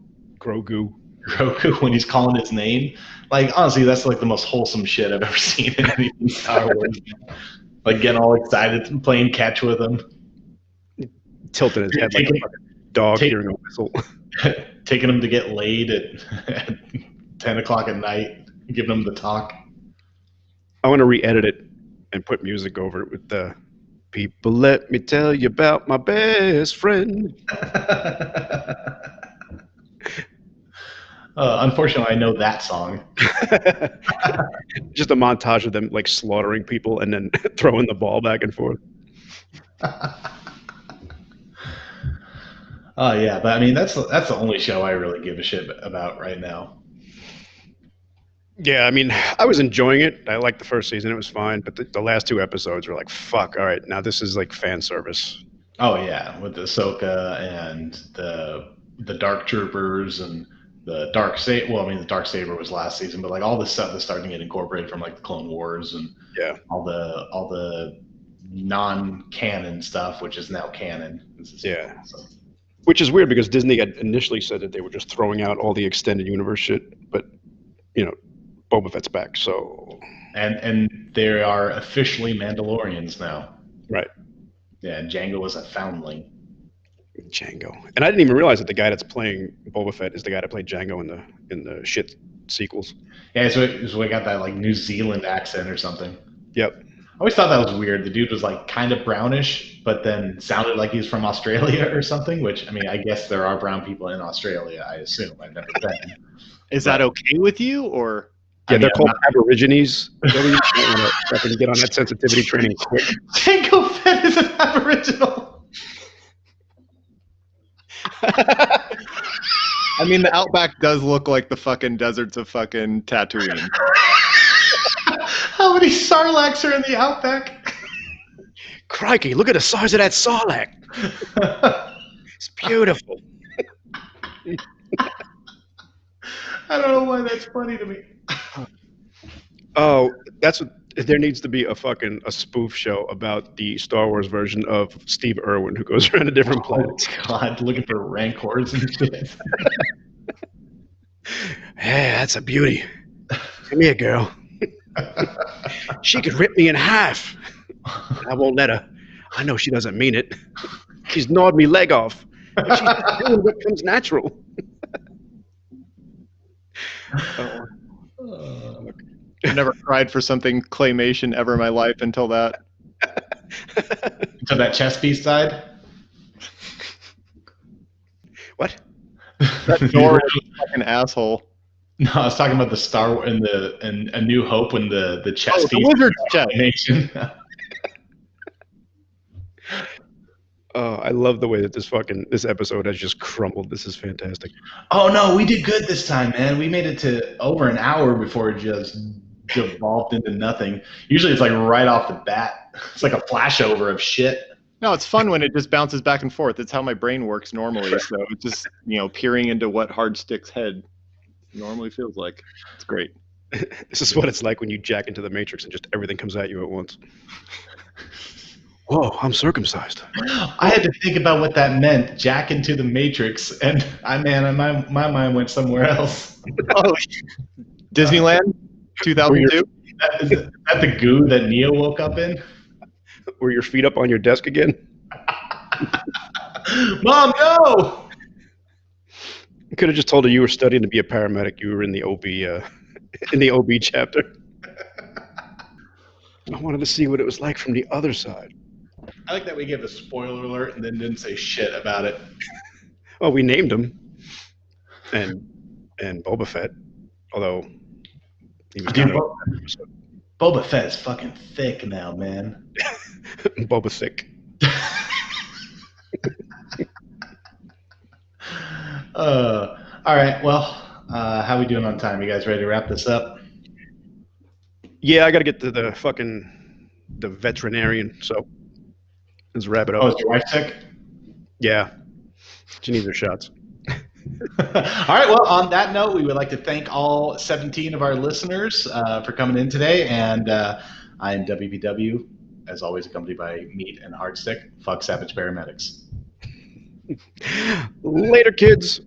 when he's calling his name. Like honestly, that's like the most wholesome shit I've ever seen in anything Star Wars. Like getting all excited and playing catch with him, Tilting his head like a fucking dog hearing a whistle. Taking him to get laid at 10 o'clock at night, giving him the talk. I want to re-edit it and put music over it with the people. Let me tell you about my best friend. Unfortunately, I know that song. Just a montage of them like slaughtering people and then throwing the ball back and forth. Oh yeah, but I mean that's the only show I really give a shit about right now. Yeah, I mean, I was enjoying it. I liked the first season; it was fine. But the last 2 episodes were like, "Fuck! All right, now this is like fan service." Oh yeah, with the Ahsoka and the Dark Troopers and the Dark Saber. Well, I mean, the Dark Saber was last season, but like all this stuff that's starting to get incorporated from like the Clone Wars and Yeah, all the non-canon stuff, which is now canon. Yeah. So. Which is weird because Disney had initially said that they were just throwing out all the extended universe shit, but you know, Boba Fett's back, so and they are officially Mandalorians now. Right. Yeah, Django was a foundling. Django, and I didn't even realize that the guy that's playing Boba Fett is the guy that played Django in the shit sequels. Yeah, so he got that like New Zealand accent or something. Yep. I always thought that was weird. The dude was like kind of brownish, but then sounded like he's from Australia or something. Which I mean, I guess there are brown people in Australia. I assume I've never been. Is that okay with you, or? Yeah, they're called Aborigines. Really, I can get on that sensitivity training quick. Jango Fett is an Aboriginal. I mean, the Outback does look like the fucking deserts of fucking Tatooine. How many Sarlaccs are in the Outback? Crikey, look at the size of that Sarlacc. It's beautiful. I don't know why that's funny to me. Oh, that's what. There needs to be a spoof show about the Star Wars version of Steve Irwin who goes around to different planets. Oh, God, looking for rancors and shit. Hey, that's a beauty. Come here, girl. She could rip me in half. I won't let her. I know she doesn't mean it. She's gnawed me leg off. But she's doing what comes natural. I never cried for something claymation ever in my life until that. Until that chess piece died? What? That door was a fucking asshole. No, I was talking about the Star Wars and A New Hope when the chess piece. The wizard's chess. Oh, I love the way that this episode has just crumbled. This is fantastic. Oh no, we did good this time, man. We made it to over an hour before it just devolved into nothing. Usually it's like right off the bat. It's like a flashover of shit. No, it's fun when it just bounces back and forth. It's how my brain works normally. So it's just, peering into what Hardstick's head normally feels like. It's great. This is what it's like when you jack into the Matrix and just everything comes at you at once. Whoa, I'm circumcised. I had to think about what that meant, jack into the Matrix, and my mind went somewhere else. Oh, Disneyland, 2002? Is that the goo that Neo woke up in? Were your feet up on your desk again? Mom, no! You could have just told her you were studying to be a paramedic. You were in the OB chapter. I wanted to see what it was like from the other side. I like that we gave a spoiler alert and then didn't say shit about it. Well, we named him, and Boba Fett, although he was kind of Boba Fett is fucking thick now, man. Boba thick. All right, well, how we doing on time? You guys ready to wrap this up? Yeah, I got to get to the veterinarian, so let's wrap it up. Oh, is your wife sick? Yeah, she needs her shots. All right, well, on that note, we would like to thank all 17 of our listeners for coming in today, and I am WpW, as always, accompanied by Meat and Hardstick. Fuck Savage Paramedics. Later, kids.